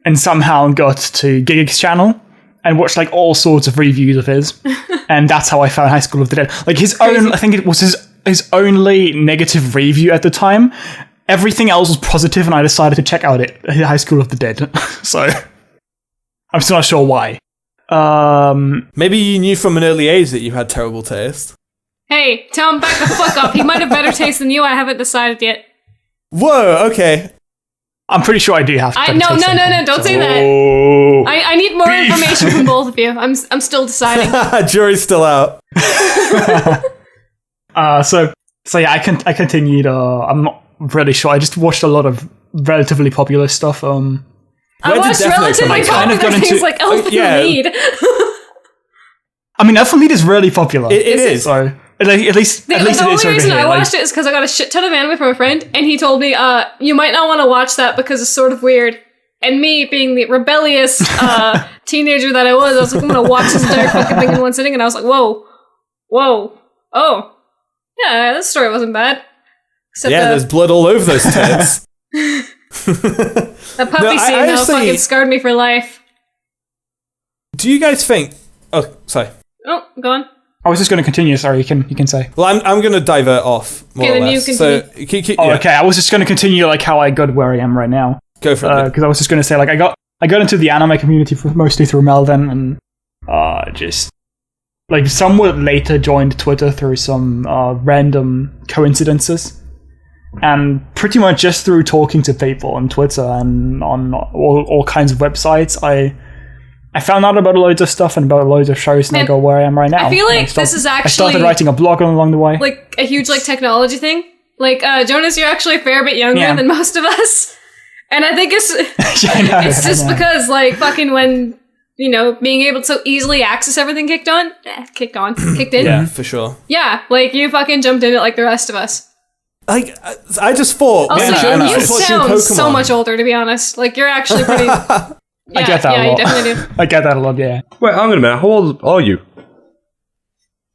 and somehow got to Gig's channel and watched like all sorts of reviews of his, and that's how I found High School of the Dead. Like his own, I think it was his only negative review at the time. Everything else was positive, and I decided to check out High School of the Dead. So I'm still not sure why. Maybe you knew from an early age that you had terrible taste. Hey, tell him back the fuck up. He might have better taste than you. I haven't decided yet. Whoa, okay. I'm pretty sure I do have better taste. No, don't say that. I need more information from both of you. I'm still deciding. Jury's still out. So yeah, I continued. I'm not really sure. I just watched a lot of relatively popular stuff. I watched relatively popular things like Elfen Lied. I mean, Elfen Lied is really popular. It is. So At least The it is only over reason here. I watched it is because I got a shit ton of anime from a friend, and he told me, you might not want to watch that because it's sort of weird. And me, being the rebellious teenager that I was like, I'm gonna watch this entire fucking thing in one sitting, and I was like, whoa, oh, yeah, this story wasn't bad. Except there's blood all over those tits. The puppy scene though fucking scarred me for life. Do you guys think? Oh, sorry. Oh, go on. I was just going to continue. Sorry, you can say. Well, I'm going to divert off more or less. So, okay. I was just going to continue like how I got where I am right now. Go for it. Because I was just going to say like I got into the anime community mostly through Melvin, and just like somewhat later joined Twitter through some random coincidences, and pretty much just through talking to people on Twitter and on all kinds of websites, I found out about loads of stuff and about loads of shows, and I go where I am right now. I feel like this is actually... I started writing a blog along the way. Like, a huge, like, technology thing. Like, Jonas, you're actually a fair bit younger than most of us. And I think it's... it's just because, like, fucking when, you know, being able to so easily access everything kicked in. Yeah, for sure. Yeah, like, you fucking jumped in it like the rest of us. Like, I just thought... Also, you sound so much older, to be honest. Like, you're actually pretty... I get that a lot. You definitely do. I get that a lot, yeah. Wait, hang on a minute. How old are you?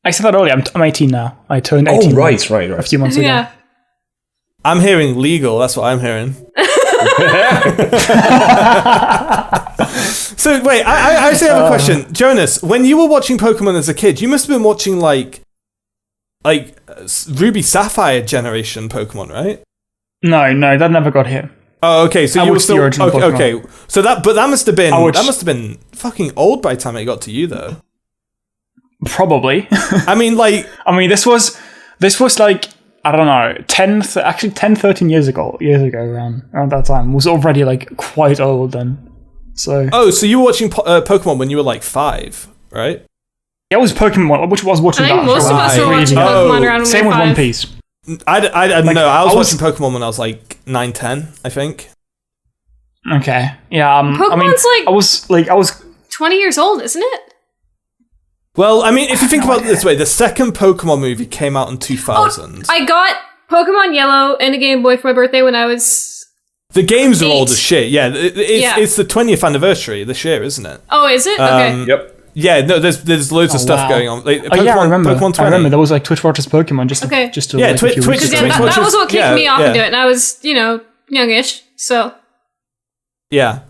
I said that earlier. I'm 18 now. I turned 18 right. a few months ago. Yeah. I'm hearing legal. That's what I'm hearing. So, wait, I actually have a question. Jonas, when you were watching Pokemon as a kid, you must have been watching, like Ruby Sapphire generation Pokemon, right? No, that never got here. Oh, okay. So you were still okay. So that must have been fucking old by the time it got to you, though. Probably. I mean, this was like, I don't know, 10, 13 years ago around that time. It was already like quite old then. So. Oh, so you were watching Pokemon when you were like 5, right? Yeah, it was Pokemon, which was watching. I think most of us were watching Pokemon around when we were 5. Same with One Piece. I don't know. I was watching Pokemon when I was like 9, 10, I think. Okay. Yeah. Pokemon's I was 20 years old, isn't it? Well, I mean, if you think about it this way, the second Pokemon movie came out in 2000. I got Pokemon Yellow and a Game Boy for my birthday when I was... The games are old as shit. Yeah, it's the 20th anniversary this year, isn't it? Oh, is it? Okay. Yep. Yeah, no, there's loads of stuff going on. Like, I remember. Pokemon 20. I remember there was like Twitch watches Pokemon just to Twitch. That was what kicked me off into it, and I was, you know, youngish, so. Yeah.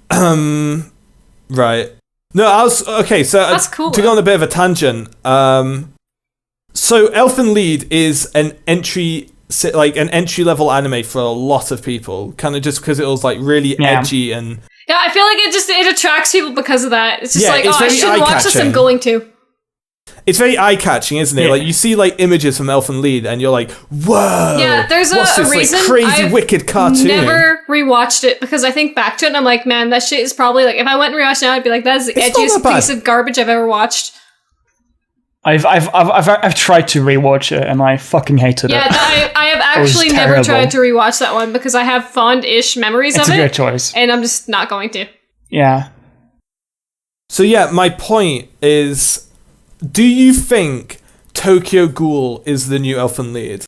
Right. No, I was okay. So that's cool. To go on a bit of a tangent. So Elfen Lied is an entry level anime for a lot of people, kind of just because it was like really edgy and. Yeah, I feel like it attracts people because of that. It's just like, I should watch this, I'm going to. It's very eye-catching, isn't it? Yeah. Like, you see, like, images from Elfen Lied, and you're like, whoa! Yeah, there's a reason like, crazy, wicked cartoon. I've never rewatched it, because I think back to it, and I'm like, man, that shit is probably, like, if I went and rewatched it now, I'd be like, that is the edgiest piece of garbage I've ever watched. I've tried to rewatch it, and I fucking hated it. Yeah, I have actually never tried to rewatch that one, because I have fond-ish memories of it. It's a good choice. And I'm just not going to. Yeah. So yeah, my point is, do you think Tokyo Ghoul is the new Elfen Lied?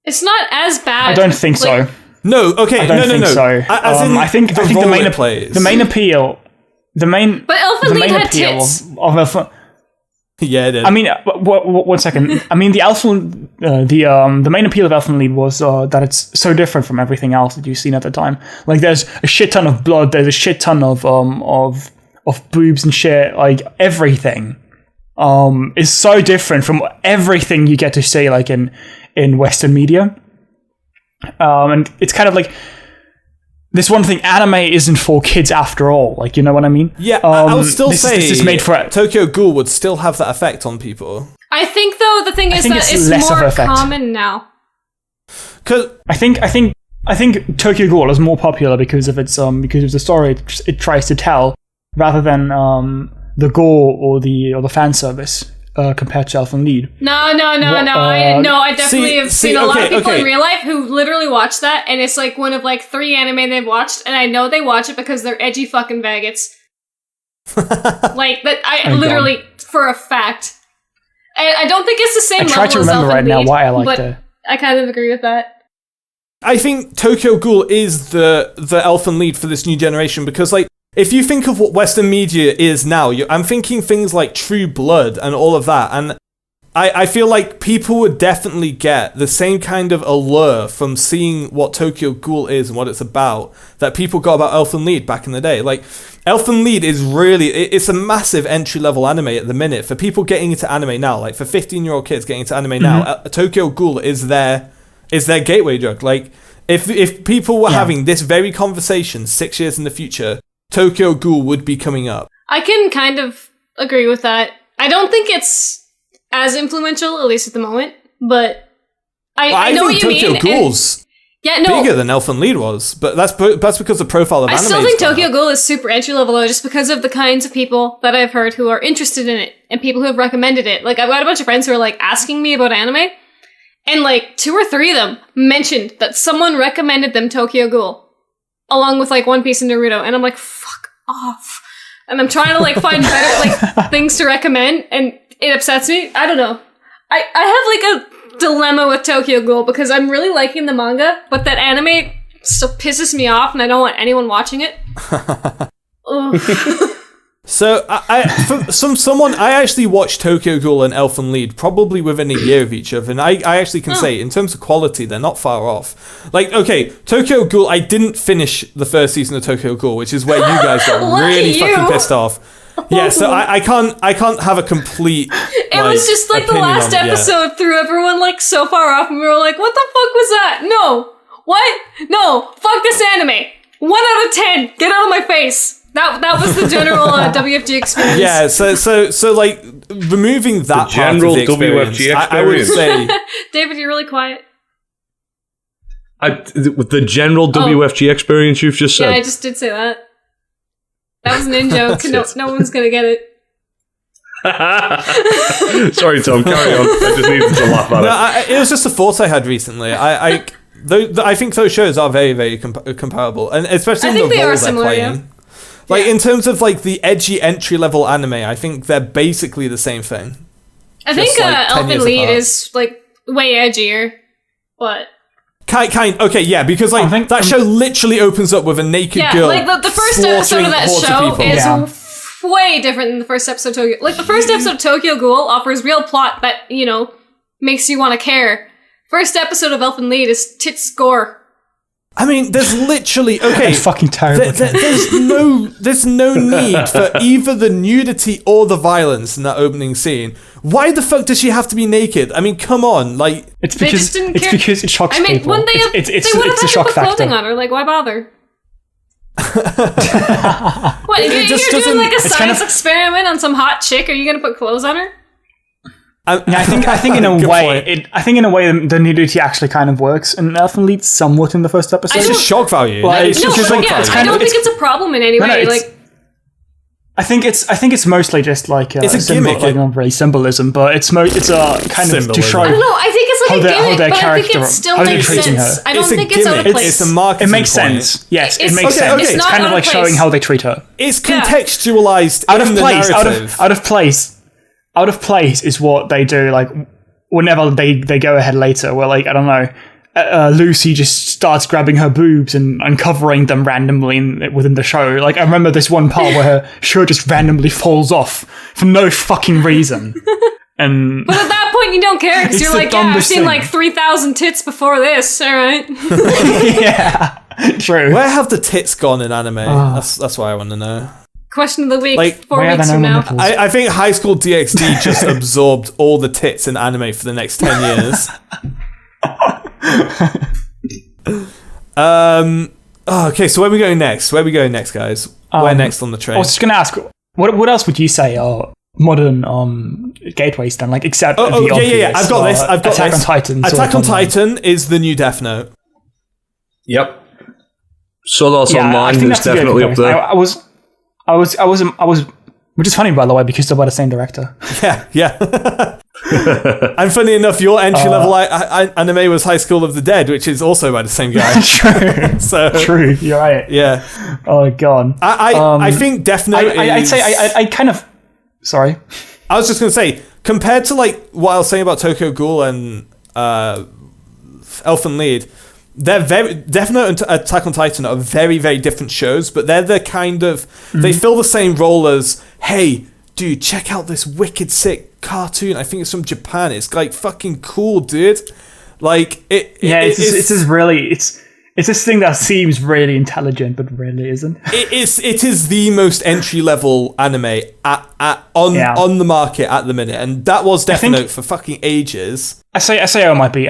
It's not as bad. I don't think so. No, okay, I don't think so. I think the main appeal. But Elfen Lied had tits. Of Elfen. Yeah, it did. I mean, 1 second. I mean, the main appeal of Elfen Lied was that it's so different from everything else that you've seen at the time. Like, there's a shit ton of blood. There's a shit ton of boobs and shit. Like, everything is so different from everything you get to see, like in Western media. And it's kind of like. This one thing, anime isn't for kids after all. Like, you know what I mean? Yeah, I would still say this is made for Tokyo Ghoul would still have that effect on people. I think, though, the thing is that it's more common now. I think Tokyo Ghoul is more popular because of its because of the story it tries to tell, rather than the gore or the fan service. Compared to Elfen Lied. No. I definitely have seen a lot of people in real life who literally watch that, and it's like one of like 3 anime they've watched, and I know they watch it because they're edgy fucking faggots. Like that, literally for a fact. I don't think it's the same I try level to remember as right Elfen now Lied, why I liked but it. I kind of agree with that. I think Tokyo Ghoul is the Elfen Lied for this new generation because, like, if you think of what Western media is now, I'm thinking things like True Blood and all of that, and I feel like people would definitely get the same kind of allure from seeing what Tokyo Ghoul is and what it's about that people got about Elfen Lied back in the day. Like, Elfen Lied is really, it's a massive entry-level anime at the minute. For people getting into anime now, like for 15-year-old kids getting into anime now, Tokyo Ghoul is their gateway drug. Like, if people were having this very conversation 6 years in the future, Tokyo Ghoul would be coming up. I can kind of agree with that. I don't think it's as influential, at least at the moment, but I know what you mean. Tokyo Ghoul's bigger than Elfen Lied was, but that's because the profile of anime. I still think Tokyo Ghoul is super entry level though, just because of the kinds of people that I've heard who are interested in it and people who have recommended it. Like, I've got a bunch of friends who are like asking me about anime, and like 2 or 3 of them mentioned that someone recommended them Tokyo Ghoul, along with like One Piece and Naruto, and I'm like, fuck off. And I'm trying to like find better like things to recommend, and it upsets me. I don't know. I have like a dilemma with Tokyo Ghoul because I'm really liking the manga, but that anime still pisses me off, and I don't want anyone watching it. So, I actually watched Tokyo Ghoul and Elfen Lied probably within a year of each other, and I actually can say, in terms of quality, they're not far off. Like, okay, Tokyo Ghoul, I didn't finish the first season of Tokyo Ghoul, which is where you guys got really fucking pissed off. Yeah, so I can't have a complete. It was just like the last episode threw everyone like so far off, and we were like, "What the fuck was that? No, what? No, fuck this anime. 1 out of 10. Get out of my face." That was the general WFG experience. Yeah, so like removing that the general part of the WFG experience. I would say, David, you're really quiet. The general WFG experience you've just said. Yeah, I just did say that. That was an in-joke. No one's going to get it. Sorry, Tom, carry on. I just needed to laugh at it. It was just a thought I had recently. I think those shows are very, very comparable, and especially in the role they're playing. Yeah. Like, in terms of, like, the edgy entry-level anime, I think they're basically the same thing. I think Elfen Lied is, like, way edgier, but... Okay, yeah, because, like, that show literally opens up with a naked girl. Yeah, like, the first episode of that show is way different than the first episode of Tokyo... Like, the first episode of Tokyo Ghoul offers real plot that, you know, makes you want to care. First episode of Elfen Lied is tits gore. I mean, there's literally That's fucking terrible. There's no need for either the nudity or the violence in that opening scene. Why the fuck does she have to be naked? I mean, come on, like it's because it shocks people. I mean, when they would have had to put clothing on her. Like, why bother? What? You're doing like a science experiment on some hot chick? Are you gonna put clothes on her? I think in a way, the nudity actually kind of works, and Elfen Lied somewhat in the first episode. It's just shock value. I don't think it's a problem in any way. I think it's mostly just like it's a gimmick, like not really symbolism, but it's a kind of to show. I don't know. I think it's like a gimmick, but I think it still makes sense. I don't think it's out of place. It's a marketing. It makes sense. Yes, it makes sense. It's kind of like showing how they treat her. It's contextualized out of place. Out of place is what they do, like, whenever they go ahead later, where, like, I don't know, Lucy just starts grabbing her boobs and uncovering them randomly within the show. Like, I remember this one part where her shirt just randomly falls off for no fucking reason. But at that point, you don't care, because you're like, yeah, I've seen, like, 3,000 tits before this, alright? Yeah, true. Where have the tits gone in anime? That's what I want to know. Question of the week, like, 4 weeks from now. I think High School DxD just absorbed all the tits in anime for the next 10 years. Okay, so where are we going next? Guys? Where next on the train? I was just going to ask, what else would you say are modern gateways then? Like, except the obvious, yeah. I've got this. Attack on Titan. Attack on Titan is the new Death Note. Yep. Sword Art Online is definitely up there. I was, which is funny, by the way, because they're by the same director. Yeah. And funny enough, your entry-level anime was High School of the Dead, which is also by the same guy. True. True, you're right. Yeah. Oh, God. I think Death Note I'd say I kind of... Sorry? I was just going to say, compared to like what I was saying about Tokyo Ghoul and Elfen Lied, they're Death Note and Attack on Titan are very, very different shows, but they're the kind of they fill the same role as, hey, dude, check out this wicked sick cartoon. I think it's from Japan. It's like fucking cool, dude. Like it's this thing that seems really intelligent, but really isn't. It is the most entry level anime on the market at the minute, and that was Death Note for fucking ages. SAO might be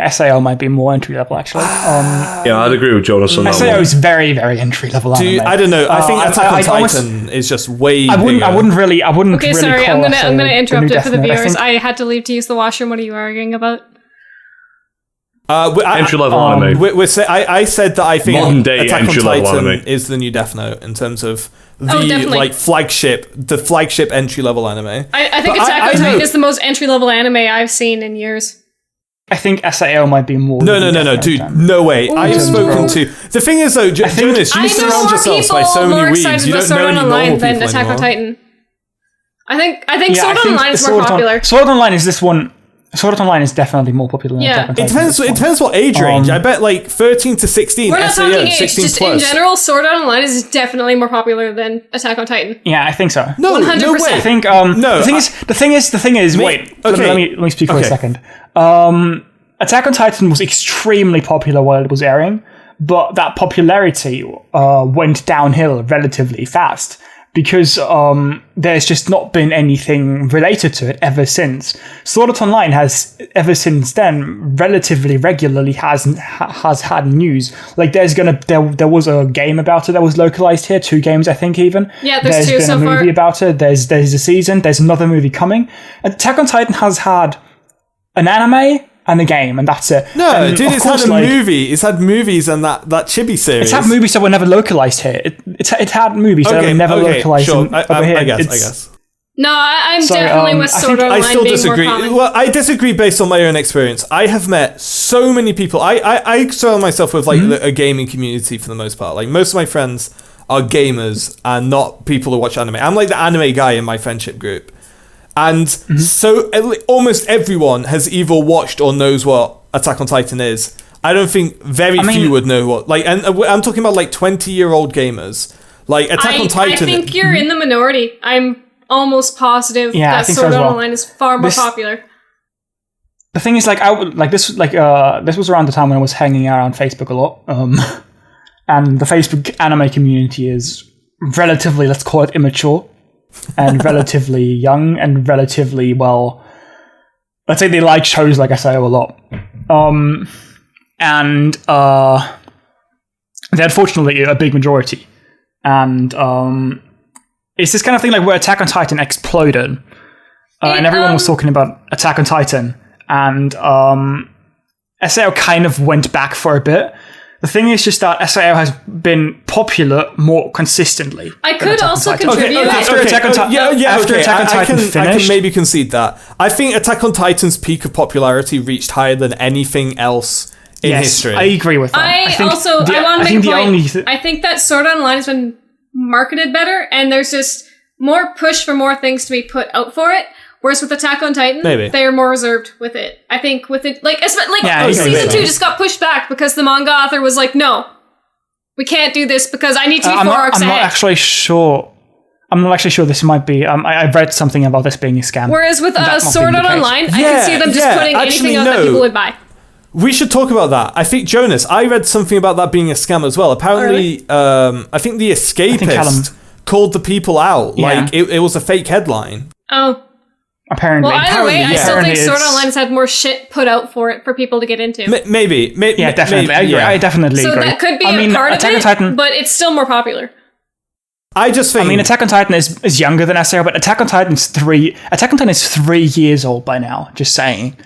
more entry level actually. Yeah, I'd agree with Jonas on that. SAO is very, very entry level anime. I don't know. I think Attack on Titan is just way. I wouldn't really. Okay, sorry. I'm gonna interrupt it for the viewers. I had to leave to use the washroom. What are you arguing about? Entry level anime. I said that I think modern day Attack on entry level Titan anime is the new Death Note in terms of the flagship entry level anime. I think Attack on Titan is the most entry level anime I've seen in years. I think SAO might be more. No, dude, no way. Ooh. I've spoken to. The thing is though, Jonas, you surround yourself by so many weebs. You don't know any normal people anymore. Attack on Titan. I think Sword Art Online is more popular. Sword Art Online is this one. Sword Art Online is definitely more popular than Attack on Titan. It depends what age range. I bet like 13 to 16. We're not SAO, talking age. 16 Just plus. in general, Sword Art Online is definitely more popular than Attack on Titan. Yeah, I think so. No, 100%. no way. I think No, the thing is. Wait, let me speak for a second. Attack on Titan was extremely popular while it was airing, but that popularity went downhill relatively fast because there's just not been anything related to it ever since. Sword Art Online has, ever since then, relatively regularly has had news. Like there was a game about it that was localized here, 2 games I think even. Yeah, there's 2 been so a movie far. about it. There's a season. There's another movie coming. Attack on Titan has had an anime and a game, and that's it. No, and dude, it's had a movie. It's had movies and that Chibi series. It's had movies that were never localized here. It had movies that were never localized over here. I guess. No, I'm definitely with Sword Art Online. I still being disagree. More common. Well, I disagree based on my own experience. I have met so many people. I surround myself with like a gaming community for the most part. Like most of my friends are gamers and not people who watch anime. I'm like the anime guy in my friendship group. And so almost everyone has either watched or knows what Attack on Titan is. I don't think very few would know what. Like, and I'm talking about like 20-year-old gamers. Like Attack on Titan. I think you're in the minority. I'm almost positive that Sword Art Online is far more popular. The thing is, this was around the time when I was hanging out on Facebook a lot. And the Facebook anime community is relatively, let's call it, immature. And relatively young and relatively, well, let's say they like shows like SAO a lot. And they're unfortunately a big majority. And it's this kind of thing like where Attack on Titan exploded. And everyone was talking about Attack on Titan. And SAO kind of went back for a bit. The thing is just that SAO has been popular more consistently. I could also contribute. After Attack on Titan finished, I can maybe concede that. I think Attack on Titan's peak of popularity reached higher than anything else in history. I agree with that. I want to make a point. I think that Sword Art Online has been marketed better, and there's just more push for more things to be put out for it. Whereas with Attack on Titan, they're more reserved with it. I think with it, season 2 just got pushed back because the manga author was like, "No, we can't do this because I need to be 4 arcs ahead." I'm not actually sure this might be. I read something about this being a scam. Whereas with Sword Art Online, I can see them just putting anything out that people would buy. We should talk about that. I think, Jonas, I read something about that being a scam as well. Apparently, I think The Escapist called the people out. Yeah. Like, it was a fake headline. Oh. Apparently. Well, either way, I still think Sword Art Online has had more shit put out for it for people to get into. Maybe. Yeah, definitely. I agree. I definitely agree. So that could be a part of it, but it's still more popular. I just think... Attack on Titan is younger than SAO, but Attack on Titan is 3 years old by now, just saying.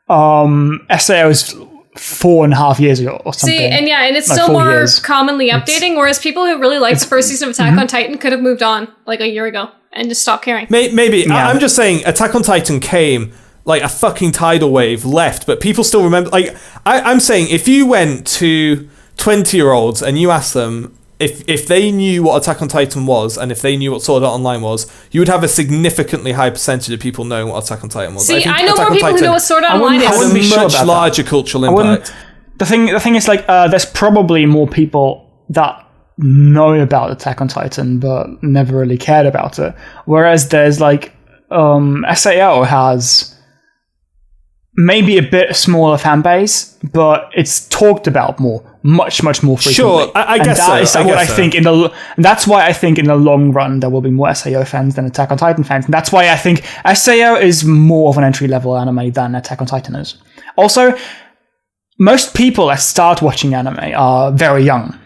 SAO is 4.5 years ago or something. See, and it's still more commonly updating, whereas people who really liked the first season of Attack on Titan could have moved on like a year ago and just stopped caring. Maybe. Yeah. I'm just saying Attack on Titan came like a fucking tidal wave, left, but people still remember. Like, I'm saying if you went to 20-year-olds and you asked them, if they knew what Attack on Titan was, and if they knew what Sword Art Online was, you would have a significantly high percentage of people knowing what Attack on Titan was. See, I know more people who know what Sword Art Online is. I wouldn't be sure about larger cultural impact. The thing is, like, there's probably more people that know about Attack on Titan, but never really cared about it. Whereas there's, like, SAO has maybe a bit smaller fan base, but it's talked about much more frequently. Sure, I guess that so. Is what I think that's why I think in the long run there will be more SAO fans than Attack on Titan fans. And that's why I think SAO is more of an entry-level anime than Attack on Titan is. Also, most people that start watching anime are very young.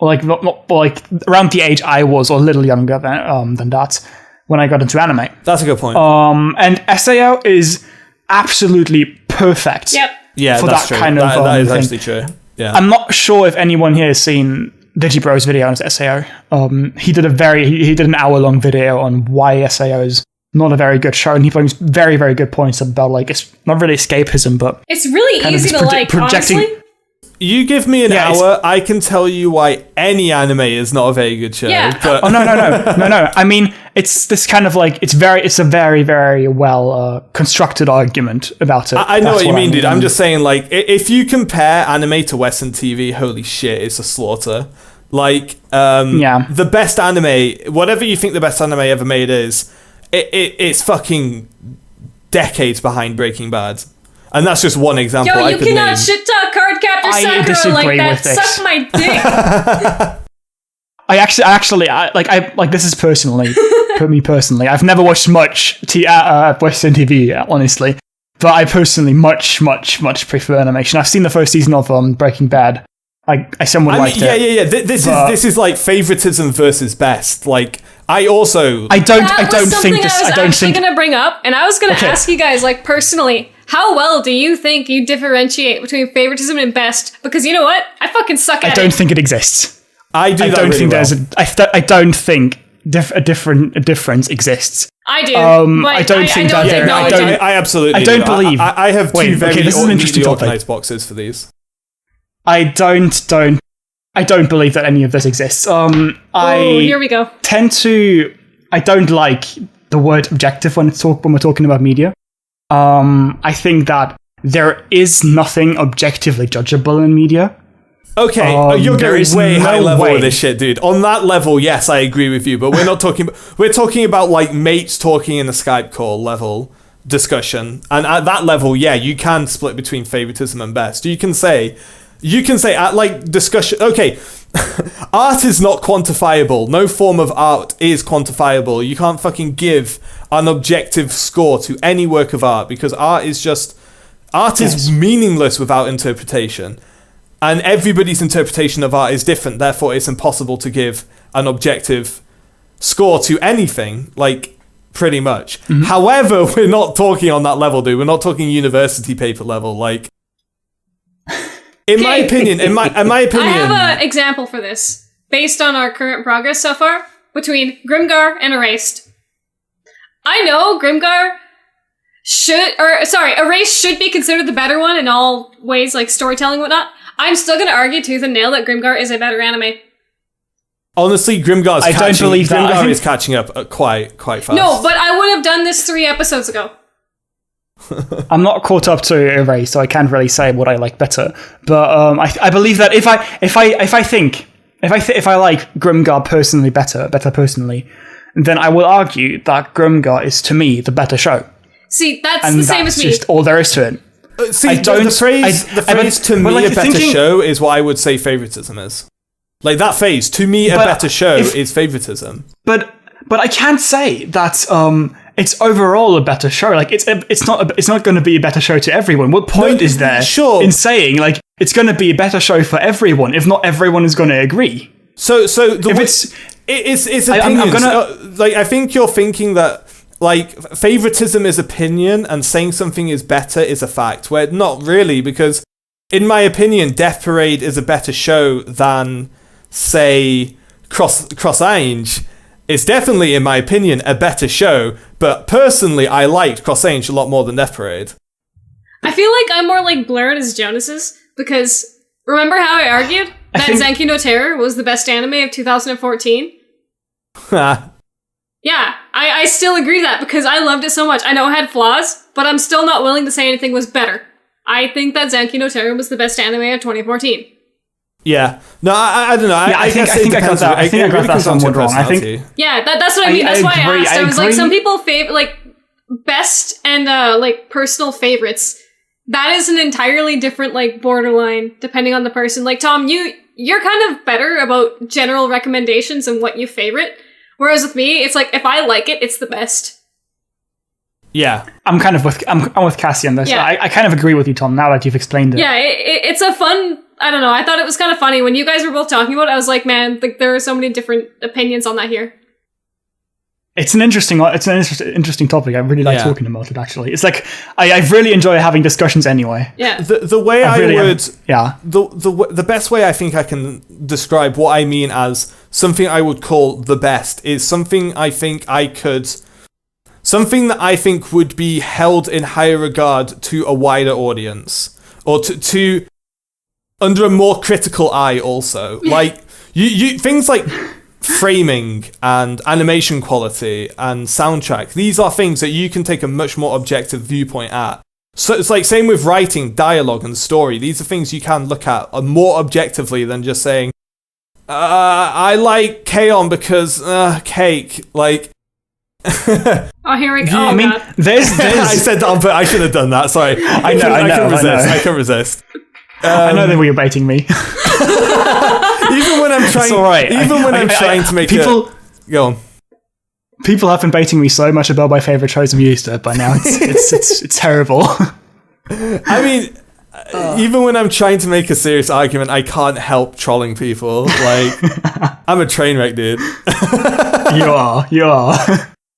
Or like not like around the age I was, or a little younger than that when I got into anime. That's a good point. And SAO is absolutely perfect. Yep. Yeah, for that's that true. kind of that is thing. actually true. Yeah. I'm not sure if anyone here has seen Digibro's video on SAO. He did an hour-long video on why SAO is not a very good show, and he brings very, very good points about, like, it's not really escapism, but it's really easy to like. Projecting. Honestly, you give me an hour, I can tell you why any anime is not a very good show. Yeah. But Oh no! I mean, it's this kind of like it's a very, very well constructed argument about it. I know what you mean, dude. I'm just saying, like, if you compare anime to Western TV, holy shit, it's a slaughter. Like, the best anime, whatever you think the best anime ever made is, it's fucking decades behind Breaking Bad. And that's just one example. Yo, you cannot shit talk Cardcaptor Sakura like that. Suck my dick. I actually this is personally, for me personally, I've never watched much Western TV, honestly, but I personally much prefer animation. I've seen the first season of Breaking Bad. I somewhat liked it. Yeah. This is like favoritism versus best. Like, I don't think this. I was actually going to bring up, and I was going to ask you guys, like, personally, how well do you think you differentiate between favoritism and best? Because you know what, I fucking suck at it. I don't think it exists. I don't think I don't think a difference exists. I do. I don't think that. I absolutely. I don't believe. I have two very this is an interesting topic. organized boxes for these. I don't believe that any of this exists. Here we go. I don't like the word objective when we're talking about media. I think that there is nothing objectively judgeable in media. Okay, you're going way high level with this shit, dude. On that level, yes, I agree with you, but we're not talking. We're talking about, like, mates talking in a Skype call level discussion, and at that level, yeah, you can split between favoritism and best. You can say at, like, discussion. Okay, art is not quantifiable. No form of art is quantifiable. You can't fucking give an objective score to any work of art, because art is meaningless without interpretation. And everybody's interpretation of art is different, therefore it's impossible to give an objective score to anything, like, pretty much. Mm-hmm. However, we're not talking on that level, dude. We're not talking university paper level. Like, in my opinion, I have an example for this, based on our current progress so far, between Grimgar and Erased. I know Grimgar Erased should be considered the better one in all ways, like storytelling and whatnot. I'm still going to argue tooth and nail that Grimgar is a better anime. Honestly, Grimgar is catching up quite fast. No, but I would have done this 3 episodes ago. I'm not caught up to Erase, so I can't really say what I like better. But I believe that if I like Grimgar personally better personally, then I will argue that Grimgar is, to me, the better show. See, that's the same as me. That's just all there is to it. The phrase "to me a better show" is what I would say favoritism is. Like, that phrase, "to me a better show," is favoritism. But I can't say that it's overall a better show. Like, it's not going to be a better show to everyone. What point is there in saying, like, it's going to be a better show for everyone if not everyone is going to agree? It's opinions. I think you're thinking that, like, favoritism is opinion and saying something is better is a fact, where not really, because in my opinion, Death Parade is a better show than, say, Cross Ange. It's definitely, in my opinion, a better show, but personally, I liked Cross Ange a lot more than Death Parade. I feel like I'm more like Blurred as Jonas's, because remember how I argued? that Zenki no Terror was the best anime of 2014. Yeah, I still agree with that because I loved it so much. I know it had flaws, but I'm still not willing to say anything was better. I think that Zenki no Terror was the best anime of 2014. Yeah. No, I don't know. I think I got that somewhat wrong. I think. Yeah, that's what I mean. That's why I asked. I was like, some people like best and like personal favorites. That is an entirely different like borderline depending on the person. Like Tom, you're kind of better about general recommendations and what you favorite. Whereas with me, it's like if I like it, it's the best. Yeah, I'm with Cassie on this. Yeah. I kind of agree with you, Tom. Now that you've explained it. Yeah, it's a fun. I don't know. I thought it was kind of funny when you guys were both talking about it. I was like, man, like there are so many different opinions on that here. It's an interesting topic. I really like talking about it. Actually, it's like I really enjoy having discussions anyway. Yeah. The way the best way I think I can describe what I mean as something I would call the best is something that I think would be held in higher regard to a wider audience, or to under a more critical eye. Also, like you things like framing and animation quality and soundtrack. These are things that you can take a much more objective viewpoint at. So it's like same with writing, dialogue, and story. These are things you can look at more objectively than just saying, I like K-On! Because cake. Like. Oh, here we go. I mean, there's I said that, but I should have done that. Sorry. I can resist. I know that were baiting me. Even when I'm trying, right. Trying to make people go on. People have been baiting me so much about my favorite shows I'm used to it by now. It's terrible. I mean, even when I'm trying to make a serious argument, I can't help trolling people. Like, I'm a train wreck, dude. You are.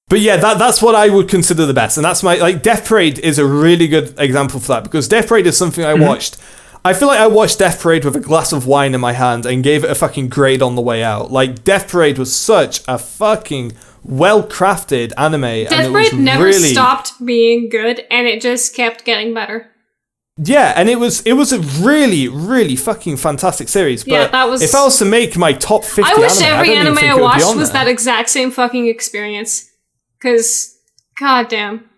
But yeah, that's what I would consider the best, and that's Death Parade is a really good example for that because Death Parade is something I watched. I feel like I watched Death Parade with a glass of wine in my hand and gave it a fucking grade on the way out. Like, Death Parade was such a fucking well-crafted anime. Death Parade never stopped being good, and it just kept getting better. Yeah, and it was a really, really fucking fantastic series. But yeah, that was. If I was to make my top 50 I wish every anime I watched was that exact same fucking experience. Because, goddamn.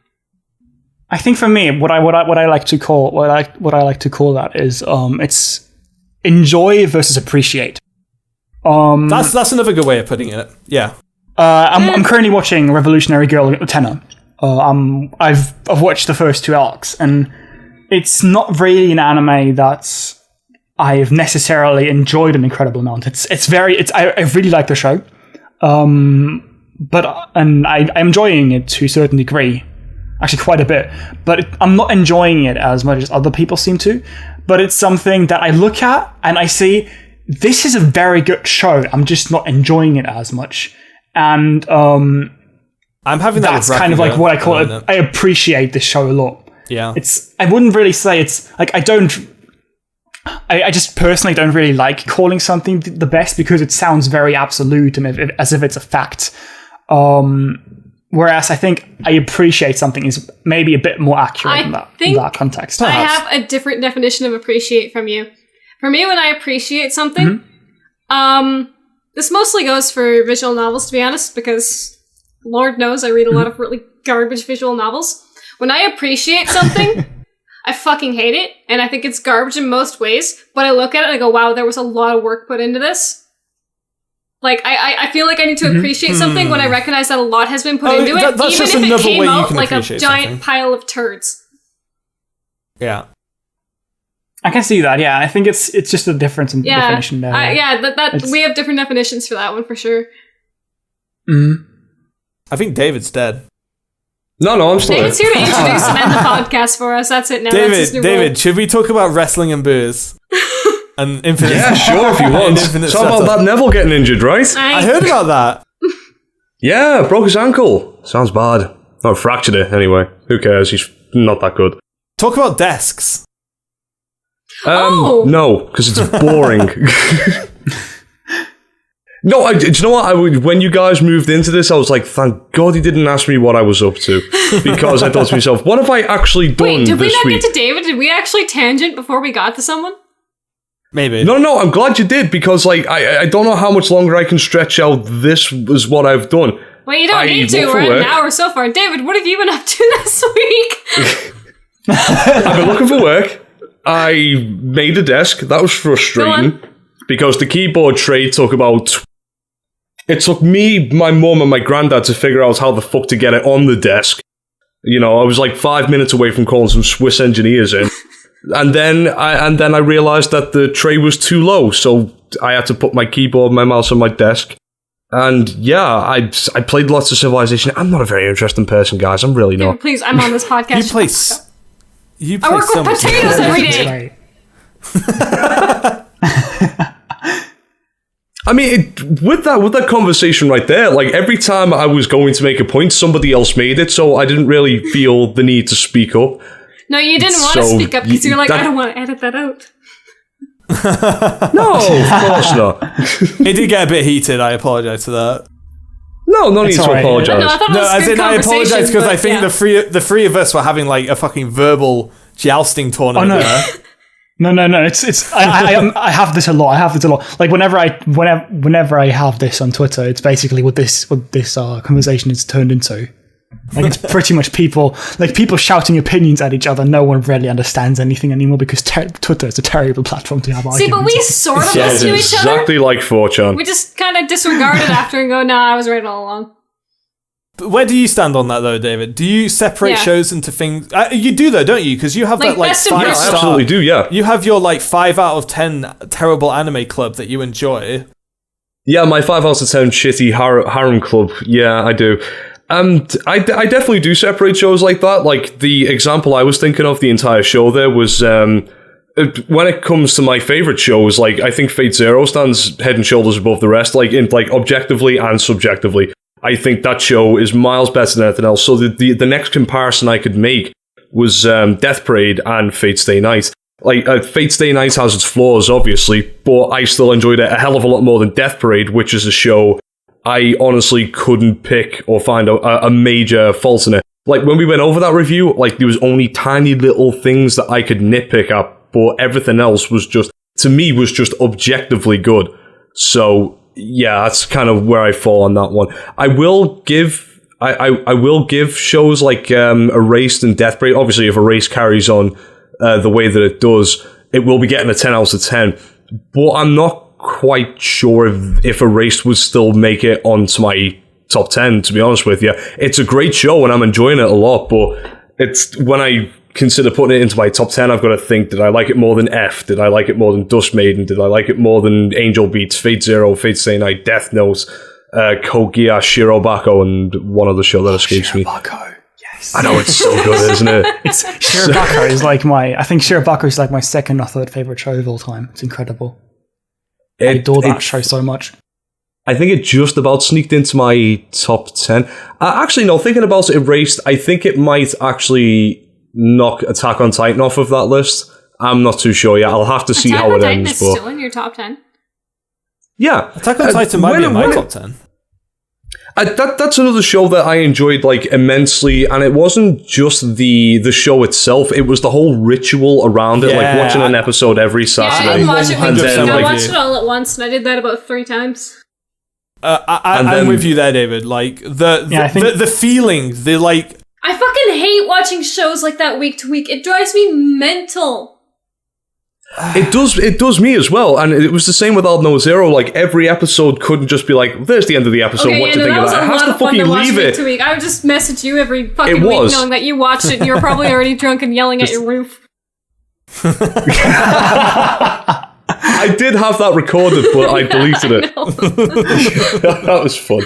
I think for me, what I like to call that is it's enjoy versus appreciate. That's another good way of putting it. Yeah. I'm currently watching Revolutionary Girl Tenor. I've watched the first 2 arcs, and it's not really an anime that I've necessarily enjoyed an incredible amount. I really like the show, but I'm enjoying it to a certain degree. Actually, quite a bit. But I'm not enjoying it as much as other people seem to. But it's something that I look at and I see, this is a very good show. I'm just not enjoying it as much. And I'm having that's kind of like what I call it. I appreciate this show a lot. Yeah. I wouldn't really say it's like I just personally don't really like calling something the best because it sounds very absolute and as if it's a fact. Whereas I think I appreciate something is maybe a bit more accurate in that context. I have a different definition of appreciate from you. For me, when I appreciate something, this mostly goes for visual novels, to be honest, because Lord knows I read a lot of really garbage visual novels. When I appreciate something, I fucking hate it, and I think it's garbage in most ways, but I look at it and I go, wow, there was a lot of work put into this. Like, I feel like I need to appreciate something when I recognize that a lot has been put into it, even if it came out like a giant pile of turds. Yeah. I can see that, yeah. I think it's just a difference in definition there. We have different definitions for that one, for sure. I think David's dead. No, I'm still David's here to introduce and end the podcast for us. That's it now. David, should we talk about wrestling and booze? And Infinite. Yeah, sure, if you want. Talk about that Neville getting injured, right? I heard about that. Yeah, broke his ankle. Sounds bad. Or fractured it, anyway. Who cares? He's not that good. Talk about desks. No, because it's boring. No, do you know what? When you guys moved into this, I was like, thank God he didn't ask me what I was up to. Because I thought to myself, what have I actually done this week? Wait, did we not get to David? Did we actually tangent before we got to someone? Maybe. No, I'm glad you did, because like I don't know how much longer I can stretch out. This is what I've done. Well, you don't need to. We're at an hour so far. David, what have you been up to this week? I've been looking for work. I made a desk. That was frustrating because the keyboard tray took about... It took me, my mum, and my granddad to figure out how the fuck to get it on the desk. You know, I was like 5 minutes away from calling some Swiss engineers in. And then I realised that the tray was too low, so I had to put my keyboard and my mouse on my desk. And yeah, I played lots of Civilization. I'm not a very interesting person, guys. I'm really not. Please, I'm on this podcast. You play I work so with potatoes every day. I mean, with that conversation right there, like every time I was going to make a point, somebody else made it, so I didn't really feel the need to speak up. No, you didn't want to speak up because you're like, I don't want to edit that out. No, of course not. It did get a bit heated. I apologise for that. No need to apologise. I apologise because I think the three of us were having like a fucking verbal jousting tournament. Oh, no. There. No. It's I have this a lot. Like whenever I have this on Twitter, it's basically what this conversation is turned into. Like it's pretty much people shouting opinions at each other. No one really understands anything anymore because Twitter is a terrible platform to have arguments. See, but we sort of listen to each other. Exactly like 4chan. We just kind of disregard it after and go, no, I was right all along. But where do you stand on that though, David? Do you separate shows into things? You do though, don't you? Because you have that like 5-star. I absolutely do, yeah. You have your like 5 out of 10 terrible anime club that you enjoy. Yeah, my 5 out of 10 shitty harem club. Yeah, I do. I definitely do separate shows like that. Like the example I was thinking of, the entire show there was when it comes to my favorite shows, like I think Fate Zero stands head and shoulders above the rest, like objectively and subjectively. I think that show is miles better than anything else. So the next comparison I could make was Death Parade and Fate Stay Night. Like Fate Stay Night has its flaws, obviously, but I still enjoyed it a hell of a lot more than Death Parade, which is a show I honestly couldn't pick or find a major fault in it. Like, when we went over that review, like, there was only tiny little things that I could nitpick at, but everything else was just, to me, was just objectively good. So, yeah, that's kind of where I fall on that one. I will give shows like Erased and Death Parade. Obviously, if Erased carries on the way that it does, it will be getting a 10 out of 10. But I'm not quite sure if Erased would still make it onto my top 10, to be honest with you. It's a great show and I'm enjoying it a lot, but it's when I consider putting it into my top 10, I've got to think, did I like it more than F? Did I like it more than Dust Maiden? Did I like it more than Angel Beats, Fate Zero, Fate Stay Night, Death Note, Kogia, Shirobako, and one other show that escapes me. Yes. I know, it's so good, isn't it? Shirobako is like Shirobako is like my second or third favorite show of all time. It's incredible. I adore that show so much. I think it just about sneaked into my top 10. Actually, no, thinking about it, Erased, I think it might actually knock Attack on Titan off of that list. I'm not too sure yet. I'll have to see how it ends. Attack on Titan is still in your top 10? Yeah. Attack on Titan might be in my top 10. That's another show that I enjoyed like immensely, and it wasn't just the show itself, it was the whole ritual around it, like watching an episode every Saturday. Yeah, I didn't watch it weekly. I watched it all at once, and I did that about 3 times. I'm with you there, David. Like the feeling, the like. I fucking hate watching shows like that week to week. It drives me mental. It does me as well, and it was the same with Aldno Zero. Like every episode couldn't just be like, "There's the end of the episode. What do you think of that?" It has to fucking leave it. To week. I would just message you every fucking week, knowing that you watched it. and You're probably already drunk and yelling at your roof. I did have that recorded, but I deleted it. That was fun.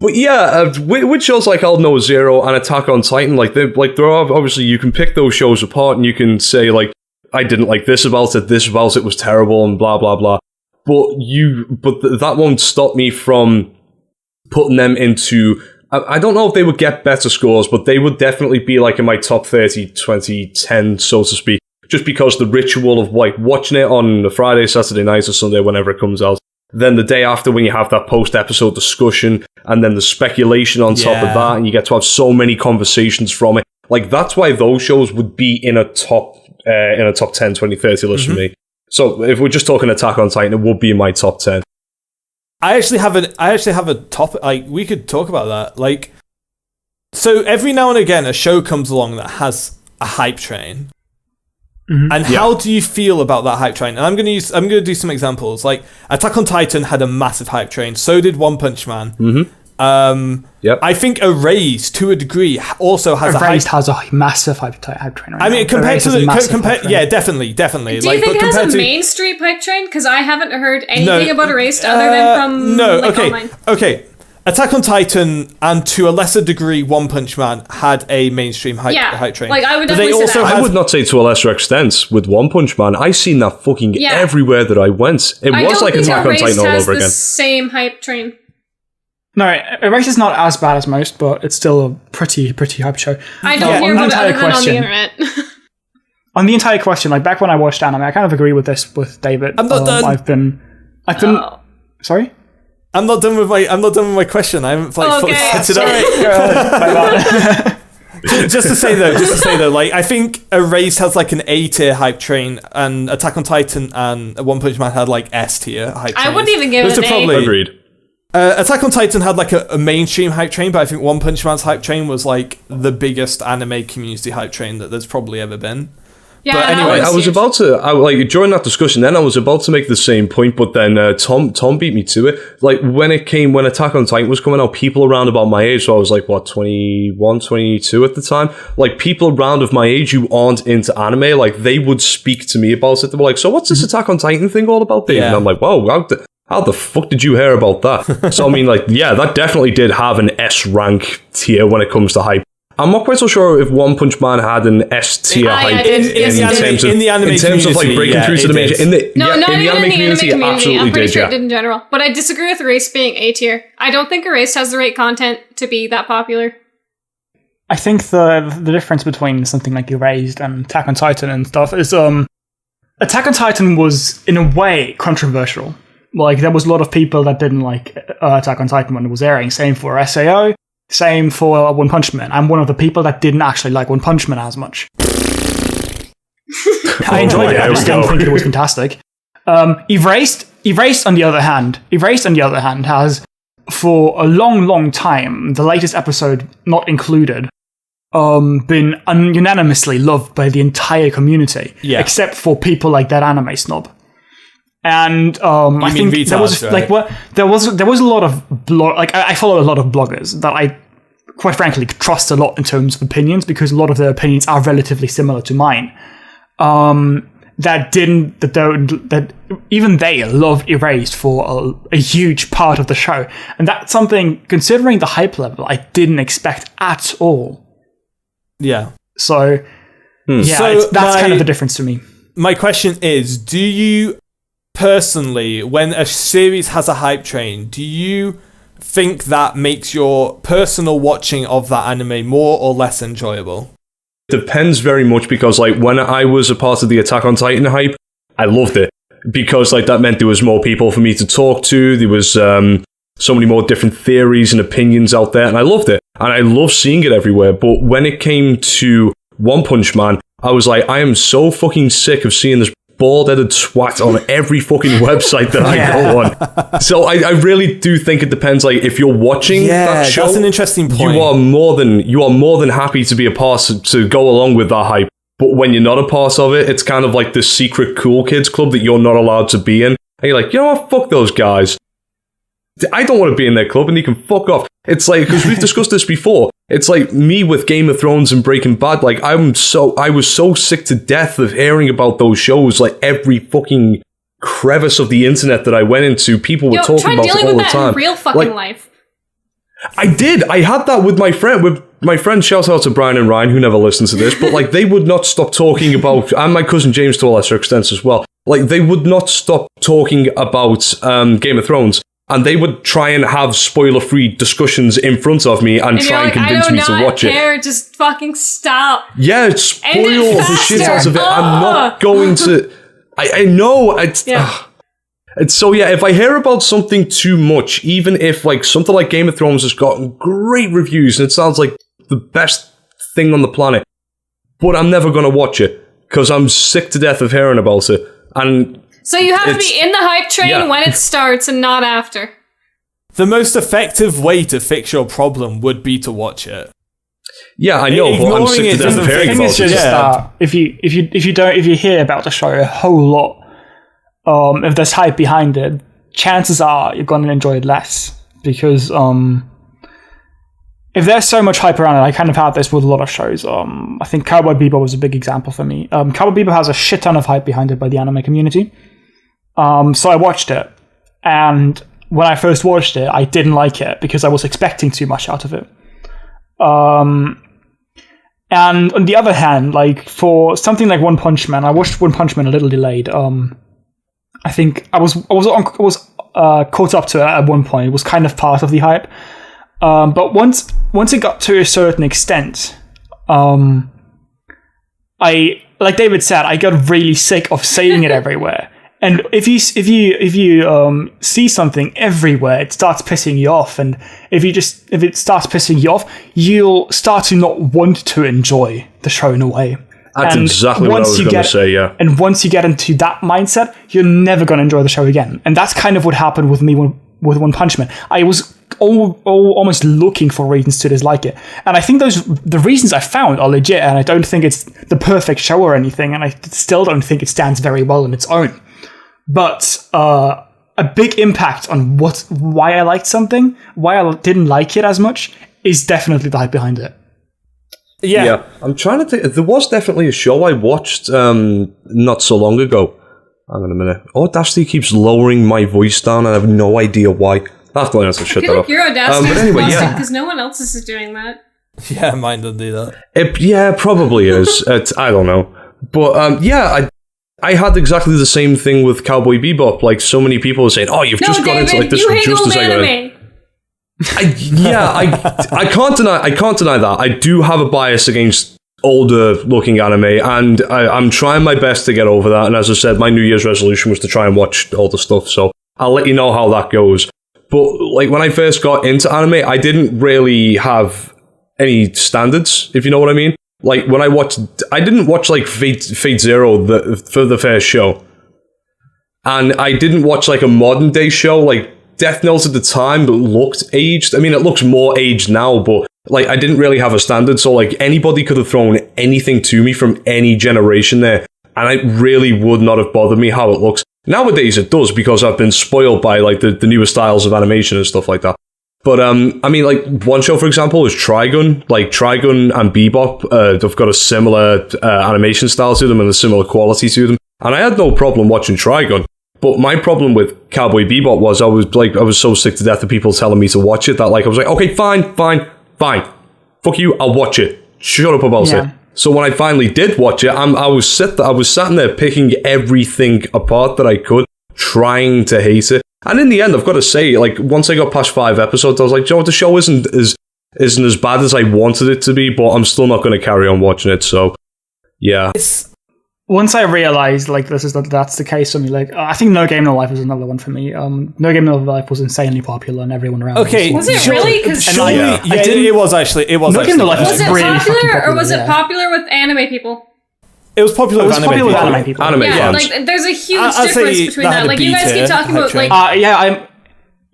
But yeah, with shows like Aldno Zero and Attack on Titan, there are obviously you can pick those shows apart and you can say like, I didn't like this about it was terrible, and blah blah blah. But that won't stop me from putting them into. I don't know if they would get better scores, but they would definitely be like in my top 30, 2010, so to speak. Just because the ritual of like watching it on a Friday, Saturday night, or Sunday, whenever it comes out. Then the day after, when you have that post-episode discussion, and then the speculation on top of that, and you get to have so many conversations from it. Like that's why those shows would be in a top 10, 20, 30 list for me. So if we're just talking Attack on Titan, it would be in my top 10. I actually have a topic. Like, we could talk about that. Like, so every now and again, a show comes along that has a hype train. And how do you feel about that hype train? And I'm gonna do some examples. Like, Attack on Titan had a massive hype train. So did One Punch Man. I think Erased, to a degree, also has Erased has a massive hype train. Right I mean, now. compared Erased to has a the massive hype train. yeah, definitely. Do you think it has a mainstream hype train? Because I haven't heard anything about Erased other than from online. Okay. Attack on Titan and to a lesser degree One Punch Man had a mainstream hype train. Like, I would definitely say that. I would not say to a lesser extent with One Punch Man. I seen that fucking everywhere that I went. It was like Attack on Titan all over again. Same hype train. No, Erased is not as bad as most, but it's still a pretty hype show. I don't hear about it other than on the internet. On the entire question, like back when I watched anime, I kind of agree with this with David. I'm not done. I've been. Sorry. I'm not done with my question. I haven't fully set it up. Just to say though, like, I think Erased has like an A tier hype train, and Attack on Titan and One Punch Man had like S tier hype trains. I wouldn't even give it an A. Agreed. Attack on Titan had like a mainstream hype train, but I think One Punch Man's hype train was like the biggest anime community hype train that there's probably ever been. Yeah, but anyway, I was about to, during that discussion, then I was about to make the same point, but then Tom beat me to it. Like, when Attack on Titan was coming out, people around about my age, so I was like, 21, 22 at the time, like, people around of my age who aren't into anime, like, they would speak to me about it. They were like, so what's this Attack on Titan thing all about, Dave? Yeah. And I'm like, whoa, how the fuck did you hear about that? So, I mean, like, yeah, that definitely did have an S rank tier when it comes to hype. I'm not quite so sure if One Punch Man had an S tier hype in the anime community, of like breaking through to the major. In the anime community, it absolutely I'm pretty did. sure it did in general, but I disagree with Erased being A tier. I don't think Erased has the right content to be that popular. I think the difference between something like Erased and Attack on Titan and stuff is Attack on Titan was in a way controversial. Like, there was a lot of people that didn't like Attack on Titan when it was airing. Same for SAO. Same for One Punch Man. I'm one of the people that didn't actually like One Punch Man as much. I enjoyed it. I just didn't think it was fantastic. Erased on the other hand has, for a long time, the latest episode not included, been unanimously loved by the entire community, except for people like that anime snob. And I think there was there was a lot of I follow a lot of bloggers that I quite frankly trust a lot in terms of opinions, because a lot of their opinions are relatively similar to mine. That even they loved Erased for a huge part of the show, and that's something, considering the hype level, I didn't expect at all. Yeah. So that's kind of the difference to me. My question is, do you personally, when a series has a hype train, do you think that makes your personal watching of that anime more or less enjoyable? Depends very much, because like when I was a part of the Attack on Titan hype, I loved it, because like that meant there was more people for me to talk to. There was so many more different theories and opinions out there, and I loved it, and I love seeing it everywhere. But when it came to One Punch Man, I was like, I am so fucking sick of seeing this bald-headed twat on every fucking website that I go on. So I really do think it depends. Like, if you're watching that show, that's an interesting point. You are more than happy to be a part to go along with that hype. But when you're not a part of it, it's kind of like this secret cool kids club that you're not allowed to be in. And you're like, you know what, fuck those guys. I don't want to be in their club, and you can fuck off. It's like, because we've discussed this before, it's like me with Game of Thrones and Breaking Bad. Like, I was so sick to death of hearing about those shows. Like, every fucking crevice of the internet that I went into, people were talking about it all the time. In real fucking life. I did. I had that with my friend. Shout out to Brian and Ryan, who never listened to this, but like, they would not stop talking about, and my cousin James to a lesser extent as well. Like, they would not stop talking about Game of Thrones. And they would try and have spoiler-free discussions in front of me and try and convince me to watch it. Just fucking stop. Yeah, spoil the shit out of it. I'm not going to... I know. It's so, yeah, if I hear about something too much, even if like something like Game of Thrones has gotten great reviews and it sounds like the best thing on the planet, but I'm never going to watch it because I'm sick to death of hearing about it. And So you have to be in the hype train when it starts and not after. The most effective way to fix your problem would be to watch it. Yeah, I know, but I'm sick to death of hearing about it. If you hear about the show a whole lot, if there's hype behind it, chances are you're going to enjoy it less because if there's so much hype around it, I kind of had this with a lot of shows. I think Cowboy Bebop was a big example for me. Cowboy Bebop has a shit ton of hype behind it by the anime community. So I watched it, and when I first watched it, I didn't like it because I was expecting too much out of it. And on the other hand, like for something like One Punch Man, I watched One Punch Man a little delayed. I think I was caught up to it at one point. It was kind of part of the hype. But once it got to a certain extent, I, like David said, I got really sick of seeing it everywhere. And if you see something everywhere, it starts pissing you off. And if it starts pissing you off, you'll start to not want to enjoy the show in a way. That's exactly what I was going to say, yeah. And once you get into that mindset, you're never going to enjoy the show again. And that's kind of what happened with me with One Punch Man. I was almost looking for reasons to dislike it. And I think the reasons I found are legit, and I don't think it's the perfect show or anything, and I still don't think it stands very well on its own. But a big impact on why I liked something, why I didn't like it as much, is definitely the hype behind it. Yeah. I'm trying to think. There was definitely a show I watched not so long ago. Hang on a minute. Audacity keeps lowering my voice down, and I have no idea why. I have to learn how to shut that off. Your Audacity is anyway, because no one else is doing that. Yeah, mine doesn't do that. It probably is. I don't know. But I had exactly the same thing with Cowboy Bebop. Like, so many people were saying, "Oh, you've just got into like this just as I got in." I can't deny that. I do have a bias against older looking anime, and I'm trying my best to get over that. And as I said, my New Year's resolution was to try and watch all the stuff. So I'll let you know how that goes. But like when I first got into anime, I didn't really have any standards, if you know what I mean. Like when I didn't watch like Fate Zero for the first show, and I didn't watch like a modern day show like Death Note at the time, but looked aged. I mean, it looks more aged now, but like I didn't really have a standard, so like anybody could have thrown anything to me from any generation there, and it really would not have bothered me how it looks. Nowadays it does, because I've been spoiled by like the newer styles of animation and stuff like that. But I mean, like one show for example is Trigun. Like Trigun and Bebop, they've got a similar animation style to them and a similar quality to them, and I had no problem watching Trigun. But my problem with Cowboy Bebop was I was so sick to death of people telling me to watch it that like I was like, okay, fine, fuck you, I'll watch it. Shut up about it. So when I finally did watch it, I was sat there picking everything apart that I could, trying to hate it. And in the end, I've got to say, like once I got past 5 episodes, I was like, you know what, the show isn't as bad as I wanted it to be, but I'm still not going to carry on watching it. So yeah. Once I realized like that's the case for me, like I think No Game No Life was another one for me. No Game No Life was insanely popular, and everyone around. Okay, was it really? It was actually. It was. No Game No Life was it really popular, or was it popular with anime people? It was popular with anime people. Anime fans. Like there's a huge difference between that. Like you guys keep talking about like. I'm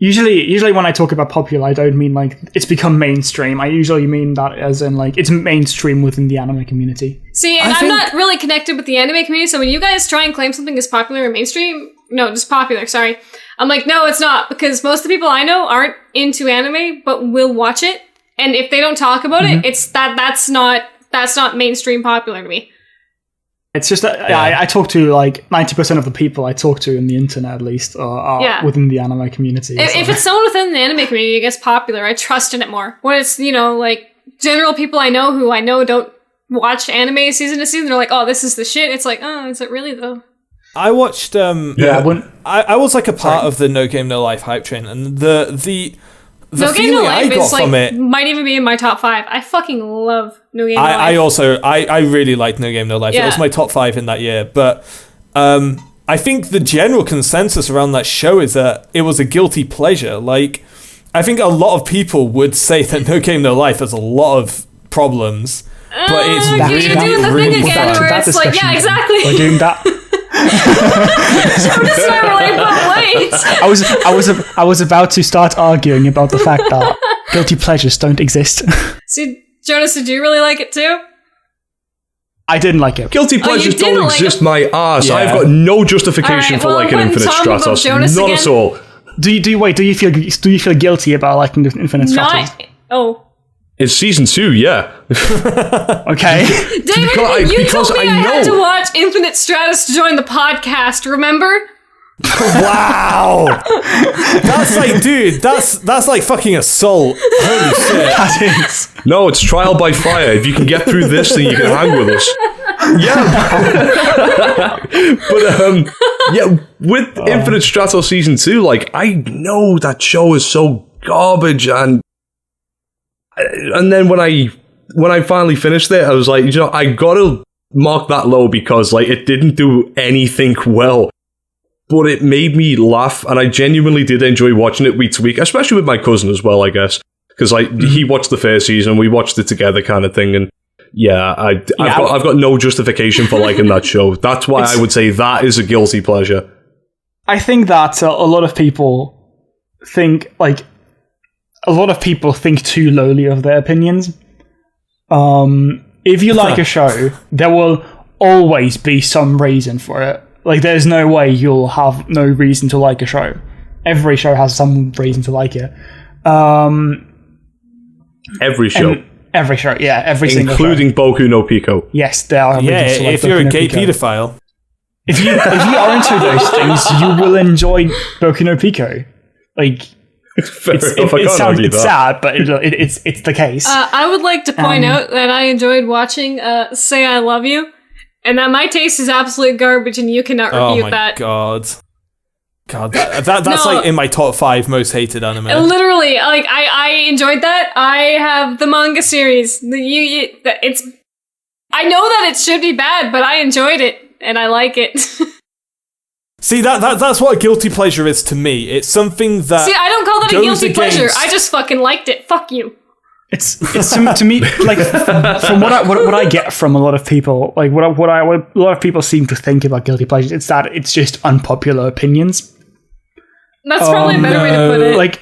usually when I talk about popular, I don't mean like it's become mainstream. I usually mean that as in like it's mainstream within the anime community. See, and I'm not really connected with the anime community, so when you guys try and claim something is popular or mainstream, no, just popular, sorry. I'm like, no, it's not, because most of the people I know aren't into anime, but will watch it, and if they don't talk about it, it's that's not mainstream popular to me. It's just that I talk to like 90% of the people I talk to on the internet, at least, are within the anime community. If it's someone within the anime community, I guess popular, I trust in it more. When it's, like general people I know who I know don't watch anime season to season, they're like, oh, this is the shit. It's like, oh, is it really though? I watched. I was like a part of the No Game No Life hype train, and the No Game No Life is like might even be in my top 5. I fucking love No Game No Life. I really liked No Game No Life. Yeah. It was my top 5 in that year. But I think the general consensus around that show is that it was a guilty pleasure. Like, I think a lot of people would say that No Game No Life has a lot of problems, but it's really fun. Yeah, exactly. We're doing that. Jonas and I were like, but wait. I was about to start arguing about the fact that guilty pleasures don't exist. See, Jonas, did you really like it too? I didn't like it. Guilty pleasures didn't don't like exist, it? my ass. Yeah. I've got no justification Alright, for well, liking I'm putting Infinite Tom above Stratos. Jonas None again. at all. Do you feel guilty about liking the Infinite Stratos? Not. Oh. It's season 2, yeah. Okay. David, Because you told me I had know. to watch Infinite Stratus to join the podcast, remember? Wow. That's like, dude, that's like fucking assault. Holy shit. That is. No, it's trial by fire. If you can get through this, then you can hang with us. Yeah. But yeah, with Infinite Stratos season 2, like, I know that show is so garbage, and then when I finally finished it, I was like, I gotta mark that low because like it didn't do anything well. But it made me laugh, and I genuinely did enjoy watching it week to week, especially with my cousin as well, I guess. Because like he watched the first season, we watched it together kind of thing, and yeah, I've got no justification for liking that show. That's why I would say that is a guilty pleasure. I think that a lot of people think too lowly of their opinions. If you like a show, there will always be some reason for it. Like, there's no way you'll have no reason to like a show. Every show has some reason to like it. Every show. Every show, yeah, every single show. Including Boku no Pico. Yes, there are Yeah, reasons to like if you're Boku a no gay Pico. pedophile. If you are into those things, you will enjoy Boku no Pico. Like, Fair enough, I can't argue it's that. sad, but it's the case. I would like to point out that I enjoyed watching Say I Love You, and that my taste is absolute garbage, and you cannot Oh refute my that. god. That's No. like in my top 5 most hated anime. Literally, like I enjoyed that. I have the manga series. It's. I know that it should be bad, but I enjoyed it and I like it. See, that's what a guilty pleasure is to me. It's something that See, I don't call that a goes guilty pleasure. against- I just fucking liked it. Fuck you. It's to me, like, from what I get from a lot of people, like what a lot of people seem to think about guilty pleasures, it's that it's just unpopular opinions. That's probably a better way to put it. Like,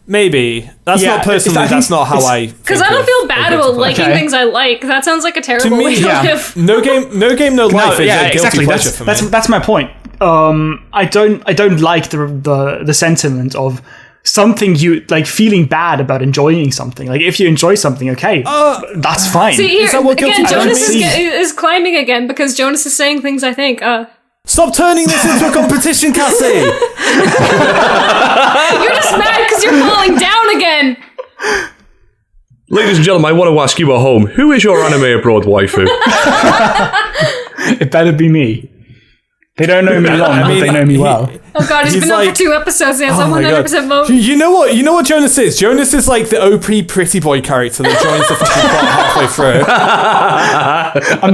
maybe that's Yeah, not personally. I think That's not how it's- I. Because I don't feel bad about liking things I like. That sounds like a terrible way to yeah. live. No game, no life is a guilty pleasure for me. That's my point. I don't like the sentiment of something you like feeling bad about enjoying something. Like, if you enjoy something, okay, that's fine. See, here, Is that what guilty again, pleasure Jonas means? is climbing again because Jonas is saying things I think. Stop turning this into a competition, Cassie. You're just mad because you're falling down again. Ladies and gentlemen, I want to ask you at home, who is your anime abroad waifu? It better be me. They don't know me long, but they know me well. Oh god, he's been on like- for 2 episodes. He has a Oh my God. 100% vote. You know what Jonas is? Jonas is like the OP pretty boy character that joins the fucking plot halfway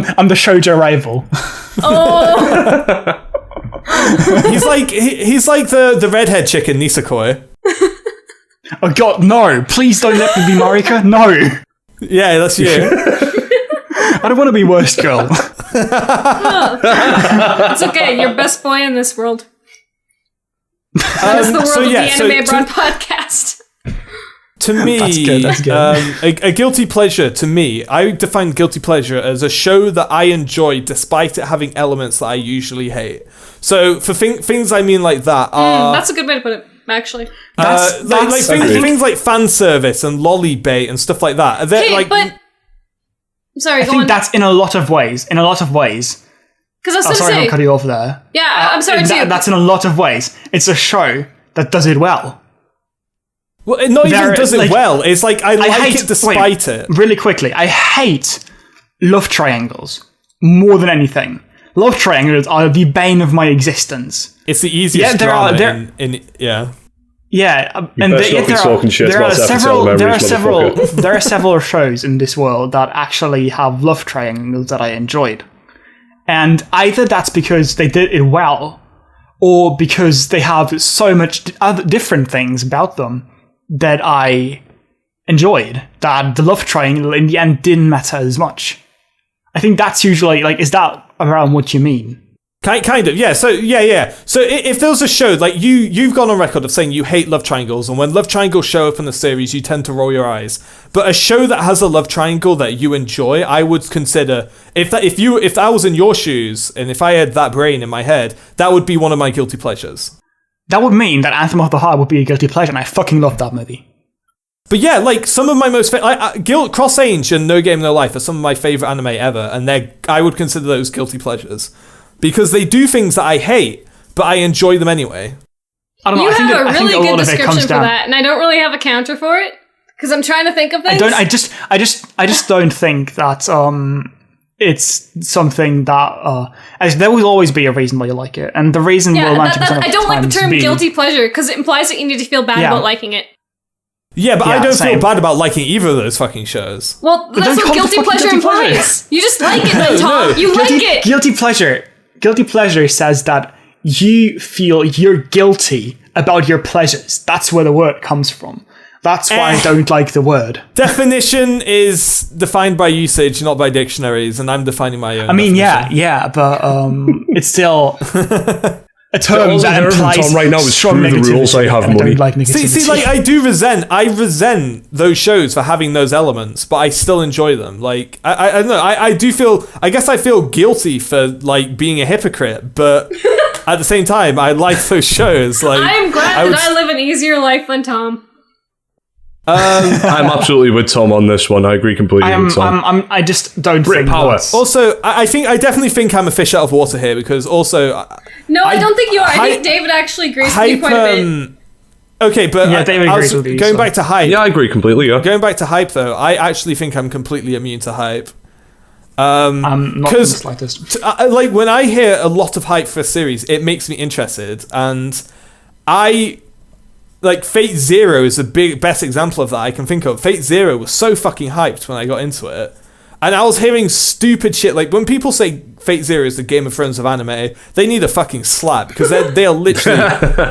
through. I'm the shoujo rival. Oh, He's like the redhead chick in Nisekoi. Oh god, no! Please don't let me be Marika. No, Yeah, that's you. I don't want to be worst girl. it's okay. You're best boy in this world. That's the world of the Anime Abroad podcast. To me, That's good. A guilty pleasure, to me, I define guilty pleasure as a show that I enjoy despite it having elements that I usually hate. So for things I mean like that are... That's a good way to put it, actually. like things like fan service and lolly bait and stuff like that. They're Okay, like, but... Sorry, I go think on. that's in a lot of ways. Because I was Oh, going to sorry, say... I'm cutting you off there. Yeah, I'm sorry too. That's in a lot of ways. It's a show that does it well. well, it not even There- does it like, well. It's like I like hate it despite it. Really quickly, I hate love triangles more than anything. Love triangles are the bane of my existence. It's the easiest drama in Yeah, and best not be talking shit there about are episode several, memories, motherfucker. there are several shows in this world that actually have love triangles that I enjoyed, and either that's because they did it well, or because they have so much other different things about them that I enjoyed that the love triangle in the end didn't matter as much. I think that's usually like, is that around what you mean? Kind of, yeah. So yeah. So if there was a show like you've gone on record of saying you hate love triangles, and when love triangles show up in the series, you tend to roll your eyes. But a show that has a love triangle that you enjoy, I would consider if I was in your shoes and if I had that brain in my head, that would be one of my guilty pleasures. That would mean that Anthem of the Heart would be a guilty pleasure, and I fucking love that movie. But yeah, like some of my most Cross Age and No Game No Life are some of my favorite anime ever, and I would consider those guilty pleasures. Because they do things that I hate, but I enjoy them anyway. I don't know. You have a really good description for that, and I don't really have a counter for it because I'm trying to think of things. I just don't think that it's something that as there will always be a reason why you like it, and the reason will 90% of the time I don't like the term guilty pleasure because it implies that you need to feel bad about liking it. Yeah, but I don't feel bad about liking either of those fucking shows. Well, that's what guilty pleasure implies. You just like it, then, Tom. You like it. Guilty pleasure says that you feel you're guilty about your pleasures. That's where the word comes from. That's why I don't like the word. Definition is defined by usage, not by dictionaries, and I'm defining my own. I mean, definition. yeah, but it's still a term that implies Tom right now is screw the rules. I have money. See, like I resent those shows for having those elements, but I still enjoy them. Like I don't know. I do feel. I guess I feel guilty for like being a hypocrite, but at the same time, I like those shows. Like I am glad that I live an easier life than Tom. I'm absolutely with Tom on this one. I agree completely with Tom. I just don't Brit think power. Also, I definitely think I'm a fish out of water here because also. No, I don't think you are. I think David actually agrees with you quite a bit. Okay, but David agrees with you. Going back to hype. Yeah, I agree completely. Yeah. Going back to hype though, I actually think I'm completely immune to hype. I'm not in the slightest. Like when I hear a lot of hype for a series, it makes me interested, and like Fate Zero is the best example of that I can think of. Fate Zero was so fucking hyped when I got into it. And I was hearing stupid shit. Like when people say Fate Zero is the Game of Thrones of anime, they need a fucking slap because they are literally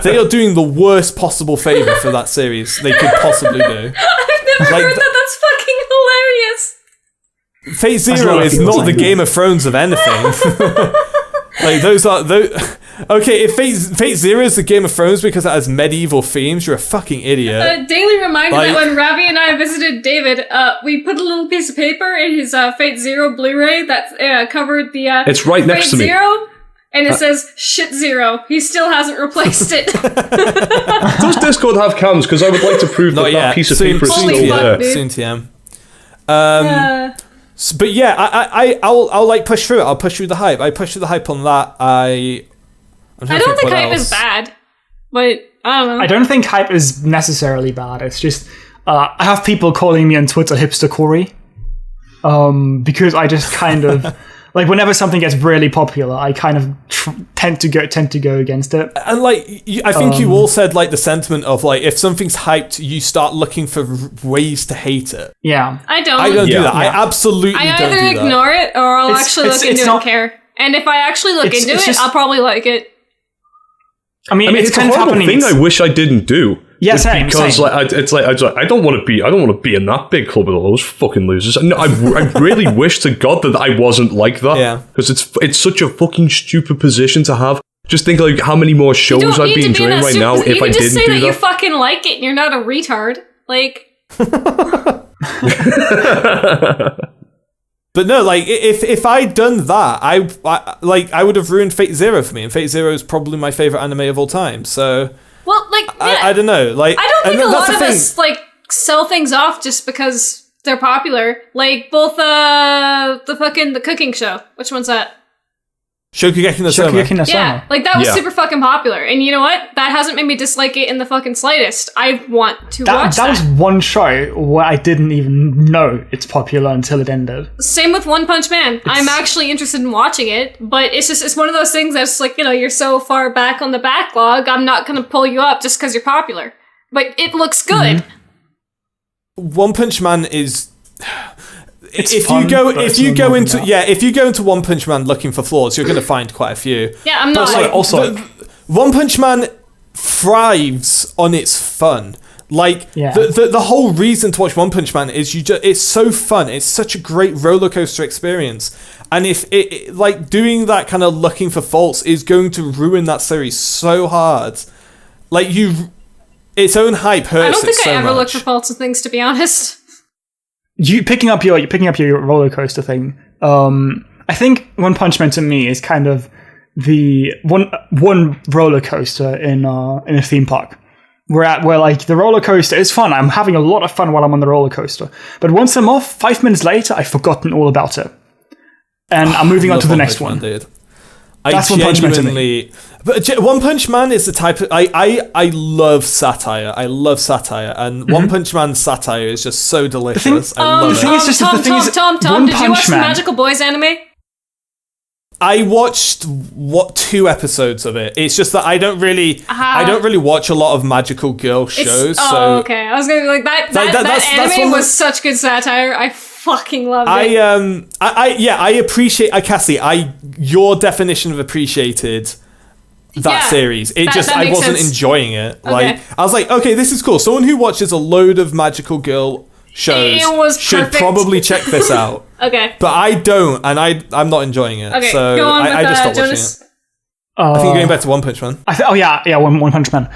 they are doing the worst possible favor for that series they could possibly do. I've never heard that. That's fucking hilarious. Fate Zero is not the Game of Thrones of anything. Like those are those. Okay, if Fate Zero is the Game of Thrones because it has medieval themes, you're a fucking idiot. A daily reminder that when Ravi and I visited David, we put a little piece of paper in his Fate Zero Blu-ray that covered the it's right next Fate to me. Zero, and it says shit Zero. He still hasn't replaced it. Does Discord have cams? Because I would like to prove that piece of paper is still there. Soon TM. But yeah, I'll like push through it. I'll push through the hype. I push through the hype on that. I don't think hype is bad, but I don't know. I don't think hype is necessarily bad. It's just I have people calling me on Twitter hipster Corey, because I just kind of like whenever something gets really popular, I kind of tend to go against it. And like I think you all said like the sentiment of like if something's hyped, you start looking for ways to hate it. Yeah, I don't do that. I absolutely don't do that. I either ignore it or I'll actually look into it and care. And if I actually look into it, I'll probably like it. I mean, it's kind a of happening. Thing I wish I didn't do. Yeah, same. Because like I don't want to be in that big club with all those fucking losers. No, I really wish to God that I wasn't like that. Yeah. Because it's such a fucking stupid position to have. Just think like how many more shows I'd be enjoying right now if I didn't do that. You can just say that you fucking like it and you're not a retard. Like. But no, like if I'd done that, I would have ruined Fate Zero for me, and Fate Zero is probably my favorite anime of all time. So, well, like I don't know, like I don't think a lot of us like sell things off just because they're popular. Like both the cooking show. Which one's that? Shokugeki no Soma. Yeah, like that was super fucking popular, and you know what? That hasn't made me dislike it in the fucking slightest. I want to watch that. That was one show where I didn't even know it's popular until it ended. Same with One Punch Man. I'm actually interested in watching it, but it's one of those things that's like, you know, you're so far back on the backlog, I'm not gonna pull you up just because you're popular. But it looks good. Mm-hmm. One Punch Man is. If you go into One Punch Man looking for flaws, you're going to find quite a few. Yeah, I'm not. Also, One Punch Man thrives on its fun. Like the whole reason to watch One Punch Man is it's so fun. It's such a great roller coaster experience. And if it like doing that kind of looking for faults is going to ruin that series so hard. Like its own hype hurts. I don't think I ever much. look for faults in things, to be honest. You picking up your roller coaster thing. I think One Punch Man to me is kind of the one roller coaster in a theme park. Where like the roller coaster is fun. I'm having a lot of fun while I'm on the roller coaster. But once I'm off, 5 minutes later, I've forgotten all about it, and I'm moving on to the next one. Dude. That's One Punch Man to me. But One Punch Man is the type of I love satire. I love satire, and One Punch Man's satire is just so delicious. I love it. Tom, did you watch the Magical Boys anime? I watched 2 episodes of it. It's just that I don't really watch a lot of magical girl shows. Okay. I was gonna be like that anime was such good satire. I fucking loved it. I appreciate Cassie. Your definition of appreciated that series. I wasn't enjoying it. Okay. Like I was like, okay, this is cool. Someone who watches a load of magical girl shows should probably check this out. Okay. But I don't, and I'm not enjoying it. Okay, so go on with I just stopped Jonas. watching it. I think you're going back to One Punch Man. One Punch Man.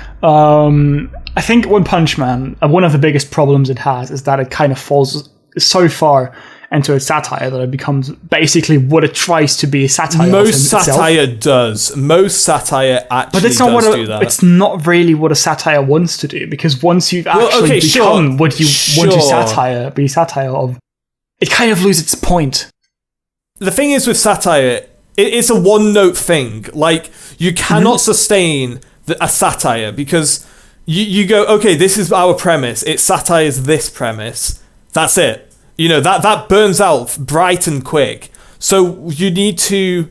I think One Punch Man, one of the biggest problems it has is that it kind of falls so far into its satire that it becomes basically what it tries to be a satire. Most satire does. Most satire actually but it's not do that. It's not really what a satire wants to do, because once you've actually become what you want to be satire of, it kind of loses its point. The thing is with satire, it's a one-note thing. Like, you cannot sustain a satire because you go, okay, this is our premise. It satires this premise. That's it. You know, that burns out bright and quick. So you need to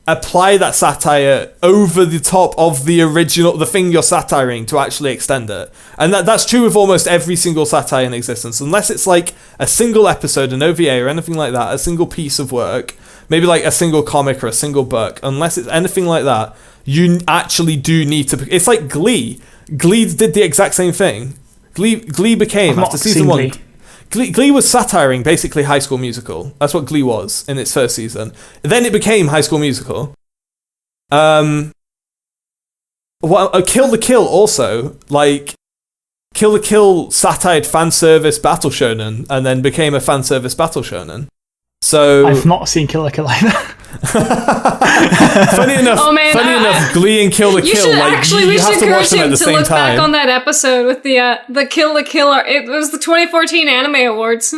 apply that satire over the top of the thing you're satiring to actually extend it. And that's true with almost every single satire in existence. Unless it's like a single episode, an OVA or anything like that, a single piece of work, maybe like a single comic or a single book, unless it's anything like that, you actually do need to... It's like Glee. Glee did the exact same thing. Glee became, after season 1... Glee was satiring basically High School Musical. That's what Glee was in its first season. Then it became High School Musical. Kill the Kill also, like, Kill the Kill satired fan service battle shonen and then became a fan service battle shonen. So I've not seen Kill the Kill either. funny enough, Glee and Kill the Kill, we have should to watch them at the same look time. back on that episode with the Kill the Kill. It was the 2014 Anime Awards,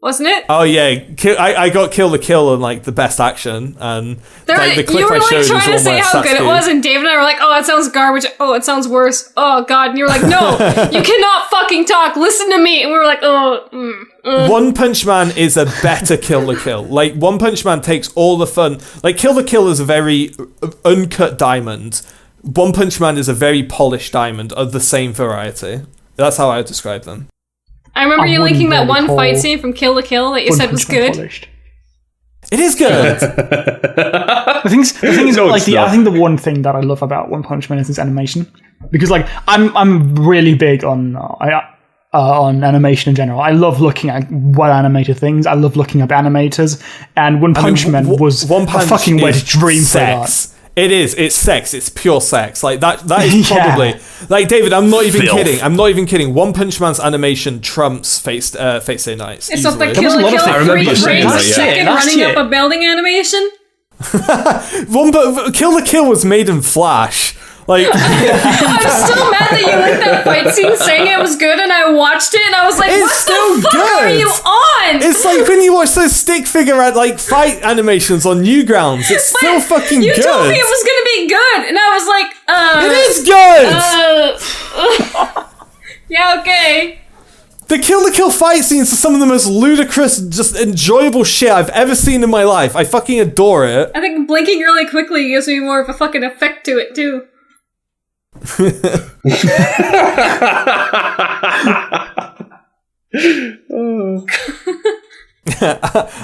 wasn't it? Oh yeah, I got Kill the Kill and like the best action, and the clip you were I like showed trying to say how good it was, and Dave and I were like, "Oh, it sounds garbage. Oh, it sounds worse. Oh God!" And you were like, "No, you cannot fucking talk. Listen to me." And we were like, "Oh." One Punch Man is a better Kill the Kill. Like, One Punch Man takes all the fun. Like, Kill the Kill is a very uncut diamond. One Punch Man is a very polished diamond of the same variety. That's how I would describe them. I remember you linking that one fight scene from Kill the Kill that you said was good. It is good. The thing is, like, I think the one thing that I love about One Punch Man is its animation, because like I'm really big on animation in general. I love looking at well animated things. I love looking up animators, and One Punch Man was a fucking wet dream for that. It is. It's sex. It's pure sex. Like that is probably like, David, I'm not even kidding. I'm not even kidding. One Punch Man's animation trumps Fate Stay Nights. It's not the Kill the Kill 3 frames per second running up a building animation. Kill the Kill was made in Flash. Like, I'm still mad that you linked that fight scene saying it was good, and I watched it and I was like, what the fuck are you on? It's like when you watch those stick figure fight animations on Newgrounds. It's still fucking good. You told me it was gonna be good, and I was like, it is good. Yeah, okay. The Kill the Kill fight scenes are some of the most ludicrous, just enjoyable shit I've ever seen in my life. I fucking adore it. I think blinking really quickly gives me more of a fucking effect to it too.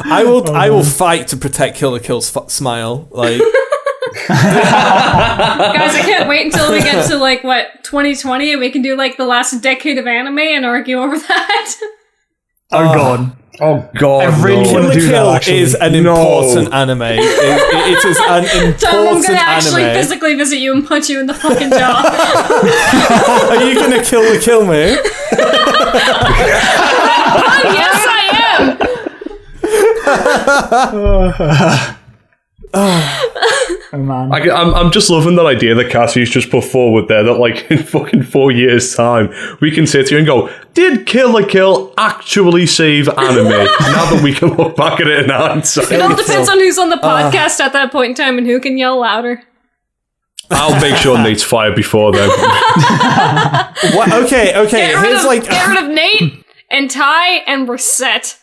I will fight to protect Kill the Kill's smile. Like, Guys, I can't wait until we get to, 2020 and we can do, the last decade of anime and argue over that. Oh god. Oh god. I really Kill want la to do Kill that, actually. is an important anime. It is an important Tom, I'm gonna actually anime. physically visit you and punch you in the fucking jaw. Are you gonna kill me? Yes, I am! Oh man. I'm just loving that idea that Cassie's just put forward there, that in fucking 4 years' time, we can sit here and go, did Kill la Kill actually save anime? Now that we can look back at it in hindsight. It all depends on who's on the podcast at that point in time and who can yell louder. I'll make sure Nate's fired before then. What? Okay. Get rid Here's get rid of Nate and Ty and we're set.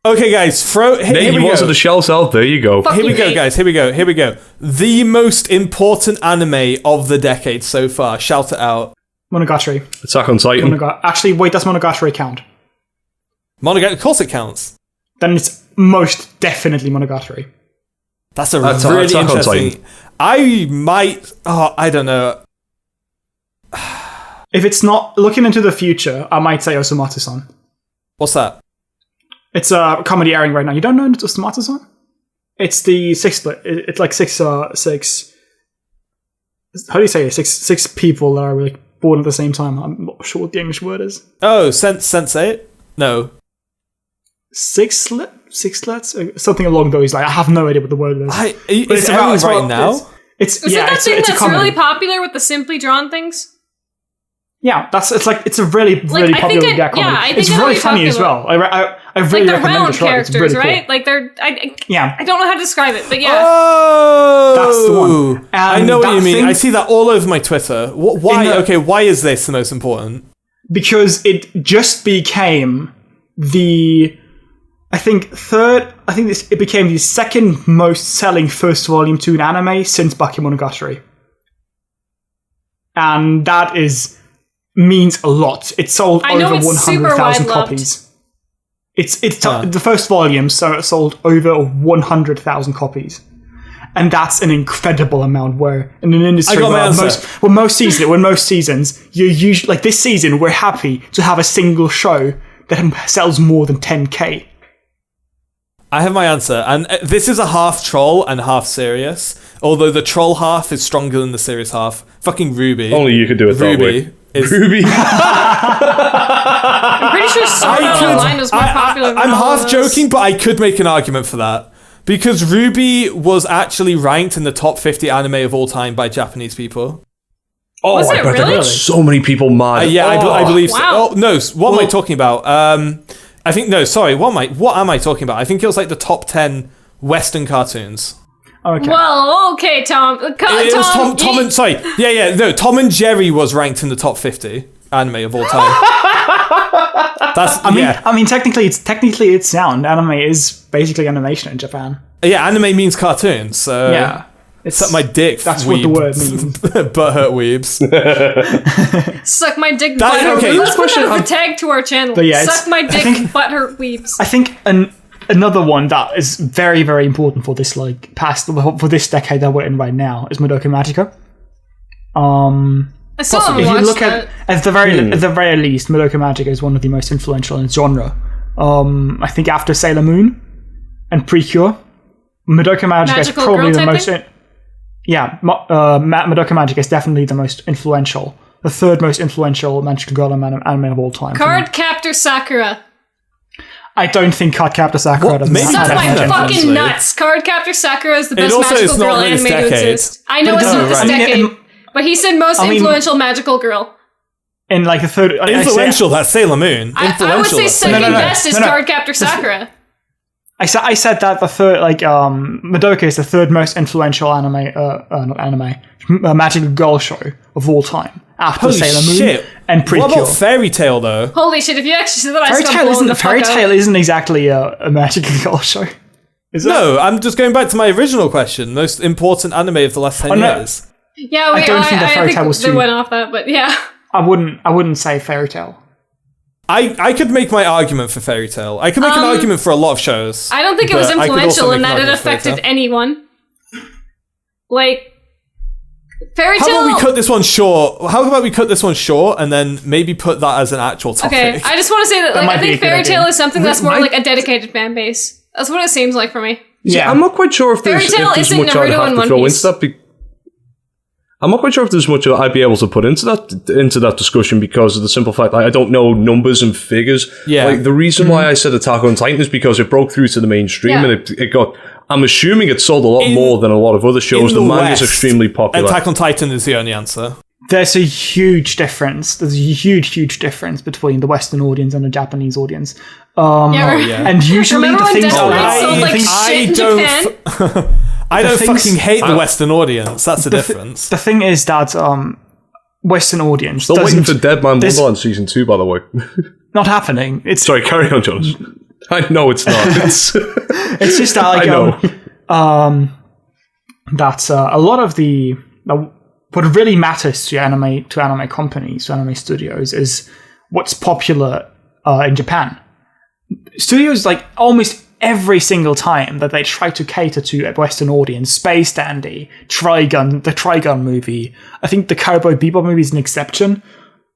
Okay, guys, Nate, you wanted to shout out. There you go. Fuck Here we you, go, Nate. guys. Here we go. The most important anime of the decade so far. Shout it out. Monogatari. Attack on Titan. Actually, wait, does Monogatari count? Monogatari, of course it counts. Then it's most definitely Monogatari. That's a Attack really on interesting. Titan. I might. Oh, I don't know. If it's not looking into the future, I might say Osamatsu-san. What's that? It's a comedy airing right now. You don't know Osamatsu-san? It's the six. It's like six. How do you say it? Six people that are born at the same time. I'm not sure what the English word is. Oh, Sense8? No. Sixlets? Something along those lines. I have no idea what the word is. It's airing right now? It's Is it that thing it's a that's comedy. really popular with the simply drawn things? Yeah, it's a really I popular think gag comedy. I think it's it's really really funny as popular. well. I really They're recommend round it. It's characters, really cool. right? They're Yeah. I don't know how to describe it, but yeah. Oh! That's the one. I know what that you mean. thing- I see that all over my Twitter. Why? In the- Why is this the most important? Because it just became it became the second most selling first volume to an anime since Bakemonogatari. And that means a lot. It sold I know over it's super 100,000 wide-loved. copies. It's the first volume sold over 100,000 copies. And that's an incredible amount. Where in an industry I got my where answer. most seasons you're usually this season we're happy to have a single show that sells more than 10k. I have my answer, and this is a half troll and half serious. Although the troll half is stronger than the serious half. Fucking Ruby. Only you could do it that way. Ruby. I'm pretty sure Sword Art Online was more popular than I'm all half of those. joking, but I could make an argument for that. Because Ruby was actually ranked in the top 50 anime of all time by Japanese people. Oh, Was I it bet there really? got so many people mad. I believe so. Wow. Oh, no, what am I talking about? I think, no, sorry, what am I talking about? I think it was the top 10 Western cartoons. Okay. Well, okay, Tom. It was Tom and, sorry, Tom and Jerry was ranked in the top 50 anime of all time. I mean, technically it's sound. Anime is basically animation in Japan. Yeah, anime means cartoons, so... Yeah. It's Suck my dick, That's weeb. what the word means. Butthurt weebs. Suck my dick, That- butthurt okay, weebs. this Let's put question- that as a tag to our channel. But yeah, Suck my dick, I think- butthurt weebs. I think another one that is very, very important for this for this decade that we're in right now is Madoka Magica. I still haven't If you watched look that. at the very least, Madoka Magica is one of the most influential in its genre. I think after Sailor Moon and Precure, Madoka Magica is Magical probably girl the type most. thing? Madoka Magica is definitely the most influential, the third most influential magical girl anime of all time. Card Captor Sakura. I don't think Card Captor Sakura doesn't Maybe have Suck that my much definitely. influence. fucking nuts. Card Captor Sakura is the best also magical is not girl this anime to decade. exist. I know it's No, not this right. decade, but he said most influential magical girl. In the third, Influential, that's Sailor Moon. I would Influential, say that's second Sailor Moon. best is Card Captor Sakura. I said that the third, Madoka is the third most influential magical girl show of all time after Holy Sailor Moon shit. and Precure. What about Fairy Tail, though? Holy shit, if you actually said that, I Fairy start Tail blowing the fuck Fairy up. Tail isn't exactly a magical girl show. Is it? No, I'm just going back to my original question. Most important anime of the last 10 no. years. Yeah, I don't think that Fairy Tail was they too- went off that, but yeah. I wouldn't say Fairy Tail. I could make my argument for Fairy Tail. I could make an argument for a lot of shows. I don't think it was but I could also influential make in an that it argument for Fairy affected Tail. anyone. Like, fairy tale. How about we cut this one short? And then maybe put that as an actual topic. Okay, I just want to say that like, I think fairy tale is something that's more Might- like a dedicated fan base. That's what it seems like for me. Yeah, I'm not quite sure if there's Fairy Tail much I'd isn't Naruto have and to One throw Piece. into that. I'm not quite sure if there's much I'd be able to put into that discussion because of the simple fact that I don't know numbers and figures. Yeah. Like the reason why I said Attack on Titan is because it broke through to the mainstream Yeah. and it got. I'm assuming it sold a lot more than a lot of other shows. The manga's West, extremely popular. Attack on Titan is the only answer. There's a huge difference. There's a huge difference between the Western audience and the Japanese audience. Yeah. And usually Remember the when things Death Note are sold like shit in Japan? I don't things- fucking hate the Western audience. That's the difference. The thing is that Western audience Still waiting for doesn't Dead Man Wonderland season 2, by the way. not happening. It's Sorry, carry on, Jonas. I know it's not. it's just that like I know. that a lot of the what really matters to anime companies, to anime studios, is what's popular in Japan. Studios, like almost every single time that they try to cater to a Western audience, Space Dandy, the Trigun movie, I think the Cowboy Bebop movie is an exception.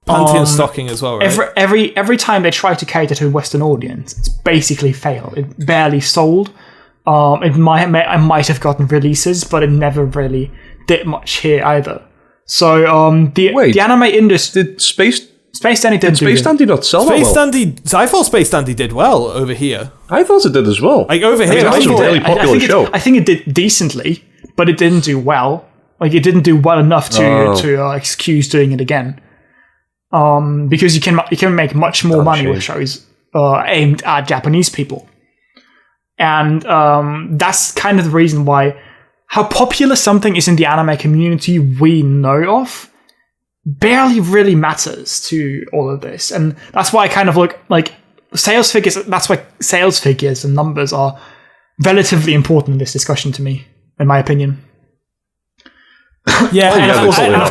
Panty and stocking as well, right? Every time they try to cater to a Western audience, it's basically failed. It barely sold. It might have gotten releases, but it never really did much here either. So the anime industry, Did Space Dandy didn't do Space good. Dandy not sell that Space well? Dandy. I thought Space Dandy did well over here. I thought it did as well. Like over here, it was a thought- really popular show. I think it did decently, but it didn't do well. Like it didn't do well enough to excuse doing it again. Because you can make much more money with shows aimed at Japanese people, and that's kind of the reason why how popular something is in the anime community we know of barely really matters to all of this, and that's why I kind of look like sales figures. That's why sales figures and numbers are relatively important in this discussion to me, in my opinion. Yeah, And of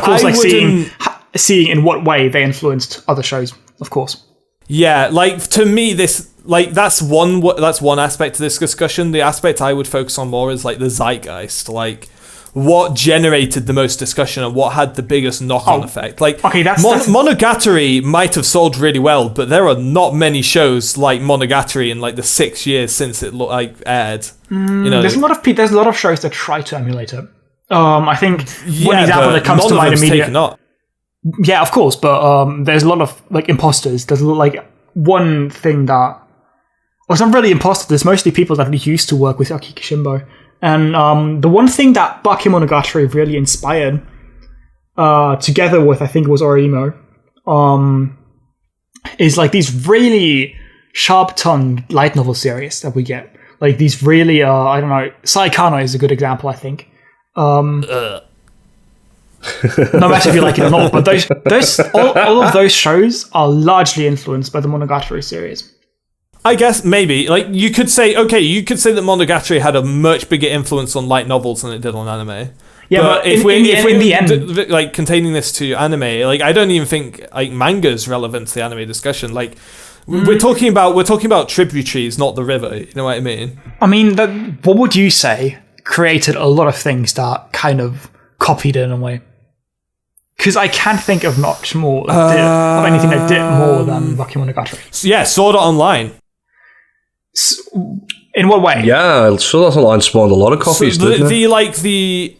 course, I like wouldn't- seeing in what way they influenced other shows, of course. Yeah, like to me, that's one aspect of this discussion. The aspect I would focus on more is like the zeitgeist, like what generated the most discussion and what had the biggest knock-on effect. Like, okay, that's Monogatari might have sold really well, but there are not many shows like Monogatari in like the 6 years since it aired. You know, there's a lot of shows that try to emulate it. I think one example but that comes none to of mind them's immediately. taken up. Yeah, of course, but there's a lot of like imposters. There's like one thing that, well, it's not really imposters. There's mostly people that used to work with Aki Kishimbo, and the one thing that Bakemonogatari really inspired, together with I think it was Orimo, is like these really sharp-tongued light novel series that we get. Like these really, I don't know, Saikano is a good example, I think. No matter if you like it or not, but all of those shows are largely influenced by the Monogatari series. I guess maybe like you could say that Monogatari had a much bigger influence on light novels than it did on anime. Yeah, but if in the end, like containing this to anime, like I don't even think like manga is relevant to the anime discussion. Like we're talking about tributaries, not the river. You know what I mean? I mean, what would you say created a lot of things that kind of copied it in a way? Because I can't think of much more of anything that did more than Bakemonogatari. Yeah, Sword Art Online. In what way? Yeah, Sword Art Online spawned a lot of copies, So didn't it?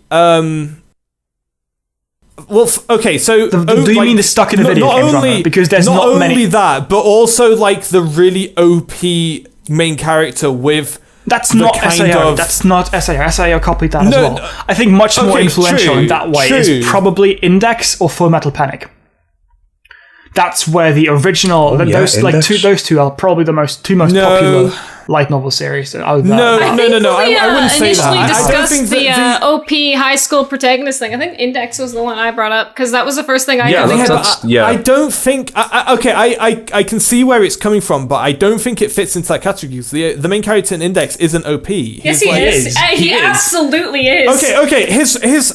Okay, so do you mean the stuck in the video game genre? Because there's not many. only that, but also like the really OP main character with. That's the not kind SAO. of- That's not SAO. SAO copied that as No, well. no. I think much more Okay, influential true, in that way true. is probably Index or Full Metal Panic. That's where the original. Those Index. two are probably the two most popular light novel series. No, I wouldn't say initially that. I don't discussed think the that OP high school protagonist thing. I think Index was the one I brought up because that was the first thing I Yeah, could think of. Yeah. I don't think. I can see where it's coming from, but I don't think it fits into that category. The main character in Index isn't OP. Yes, he is. He absolutely is.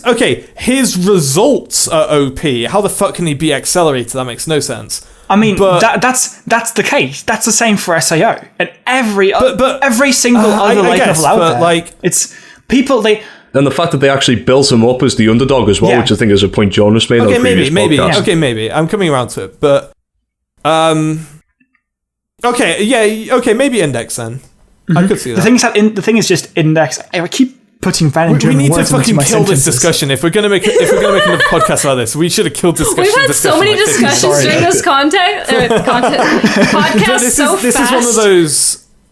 Okay. His results are OP. How the fuck can he be accelerated? That makes no sense. I mean, But- that's the case. That's the same for SAO and every but- every single other I light guess, novel out but, there. like- it's people and the fact that they actually built him up as the underdog as well, which I think is a point Jonas made on the previous podcast. Okay, maybe. I'm coming around to it, but maybe Index then. I could see that. The thing is just Index. I keep putting random German words. We need to into fucking my kill sentences. this discussion. If we're gonna make another podcast about this, we should have killed discussion. We've had so many discussions during this podcast.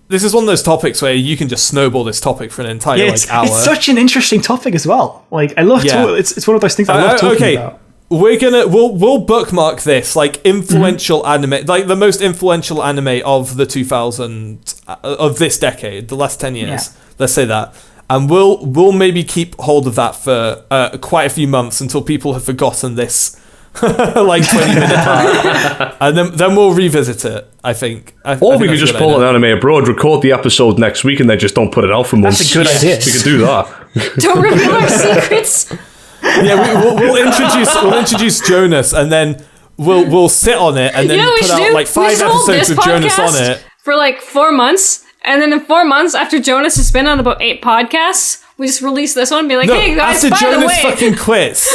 This is one of those topics where you can just snowball this topic for an entire hour. It's such an interesting topic as well. Like I love it's one of those things I love talking about. We'll bookmark this like influential anime, like the most influential anime of the 2000s of this decade, the last 10 years. Yeah. Let's say that, and we'll maybe keep hold of that for quite a few months until people have forgotten this. Like 20-minute part, and then we'll revisit it. I think. Or we could just pull an Anime Abroad, record the episode next week, and then just don't put it out for months. That's a good idea. We could do that. Don't reveal our secrets. Yeah, we'll introduce Jonas, and then we'll sit on it, and then put out like 5 episodes of Jonas on it for like 4 months, and then in 4 months after Jonas has been on about 8 podcasts, we just release this one and be like, hey guys, after by Jonas the way, fucking quits,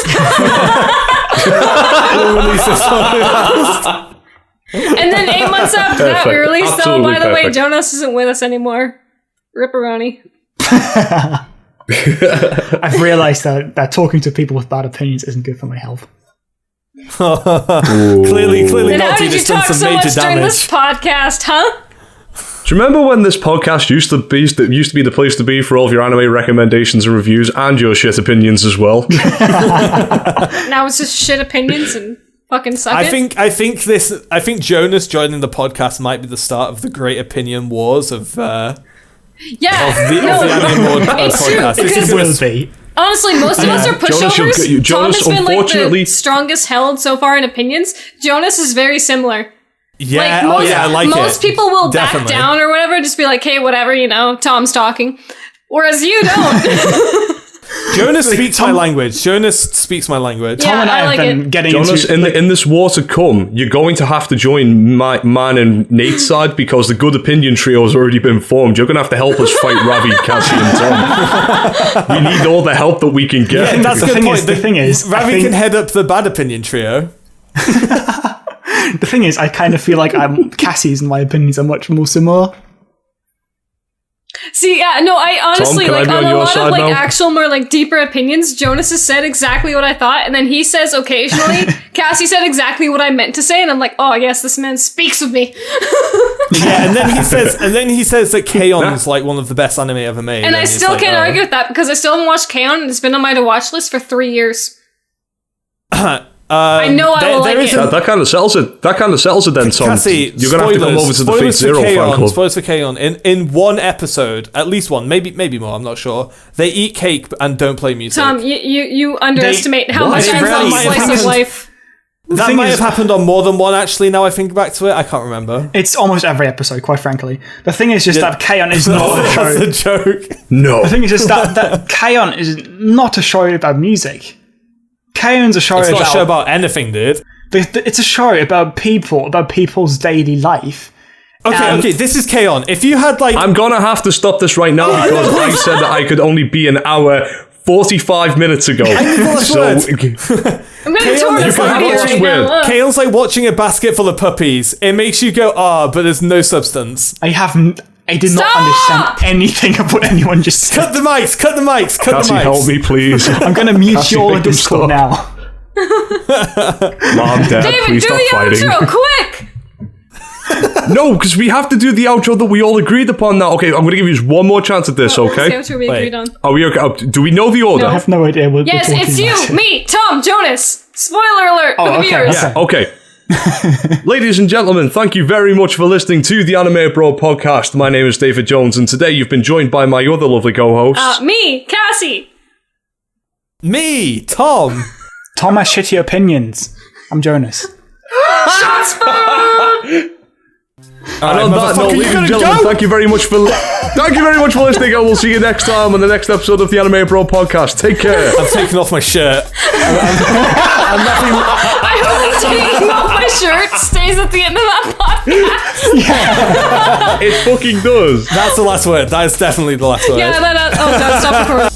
we'll release this one. And then 8 months after that, we release by the way, Jonas isn't with us anymore. Ripperoni. I've realised that talking to people with bad opinions isn't good for my health. Clearly then not. How did you talk so much during this podcast, huh? Do you remember when this podcast used to be the place to be for all of your anime recommendations and reviews and your shit opinions as well? Now it's just shit opinions and fucking suck it. I think Jonas joining the podcast might be the start of the great opinion wars of the Anime podcast. Because it will be. Honestly, most of us are pushovers. Jonas, Tom has been like unfortunately, the strongest held so far in opinions. Jonas is very similar. Yeah, I like most people will definitely back down or whatever, just be like, hey, whatever, Tom's talking. Whereas you don't. Jonas speaks my language. Yeah, Tom and I have been getting Jonas, into... in this war to come, you're going to have to join mine and Nate's side because the good opinion trio has already been formed. You're going to have to help us fight Ravi, Cassie, and Tom. We need all the help that we can get. Yeah, that's the good point. The thing is... Ravi can head up the bad opinion trio. The thing is, I kind of feel like Cassie's and my opinions are much more similar. See, I honestly, Tom, like, on a lot of, like, now? actual more, like, deeper opinions, Jonas has said exactly what I thought, and then he says occasionally, Cassie said exactly what I meant to say, and I'm like, oh, yes, this man speaks with me. Yeah, and then he says that K-On! Is, like, one of the best anime ever made. And I still can't argue with that, because I still haven't watched K-On! And it's been on my to-watch list for 3 years. I know I will like it. That kind of settles it. Then, Tom. Cassie, you're going to have to come over to the Fate Zero fan club. Spoilers for K-On! In one episode, at least one, maybe more, I'm not sure, they eat cake and don't play music. Tom, you underestimate how much I love Slice of Life. That might have happened on more than one, actually, now I think back to it. I can't remember. It's almost every episode, quite frankly. The thing is just that K-On! Is not a show. That's a joke. No. The thing is just that K-On! Is not a show about music. K-On!'s a show It's not a show about anything, dude. It's a show about people, about people's daily life. Okay, this is K-On! If you had, like... I'm going to have to stop this right now because I said that I could only be an hour 45 minutes ago. I'm going to tour this right now. K-On!'s like watching a basket full of puppies. It makes you go, but there's no substance. I did not understand anything of what anyone just said. Cut the mics. Cassie, help me, please. I'm going to mute Cassie, you all in make them Discord stop. now. Mom, Dad, David, please do stop the fighting. outro, quick! No, because we have to do the outro that we all agreed upon now. Okay, I'm going to give you just one more chance at this, okay? That's the outro we agreed on. Are we okay? Do we know the order? I have no idea what Yes, we're talking it's you, about. me, Tom, Jonas. Spoiler alert for the viewers. Yeah, okay. Ladies and gentlemen, thank you very much for listening to the Anime Bro podcast. My name is David Jones, and today you've been joined by my other lovely co-hosts. Me, Cassie. Me, Tom. Tom has shitty opinions. I'm Jonas. Shots fired! And on that note, ladies and gentlemen, thank you very much for listening, and we'll see you next time on the next episode of the Anime Bro podcast. Take care. I'm taking off my shirt. I hope taking off my shirt stays at the end of that podcast. It fucking does. That's the last word. That is definitely the last word. Yeah, stop recording.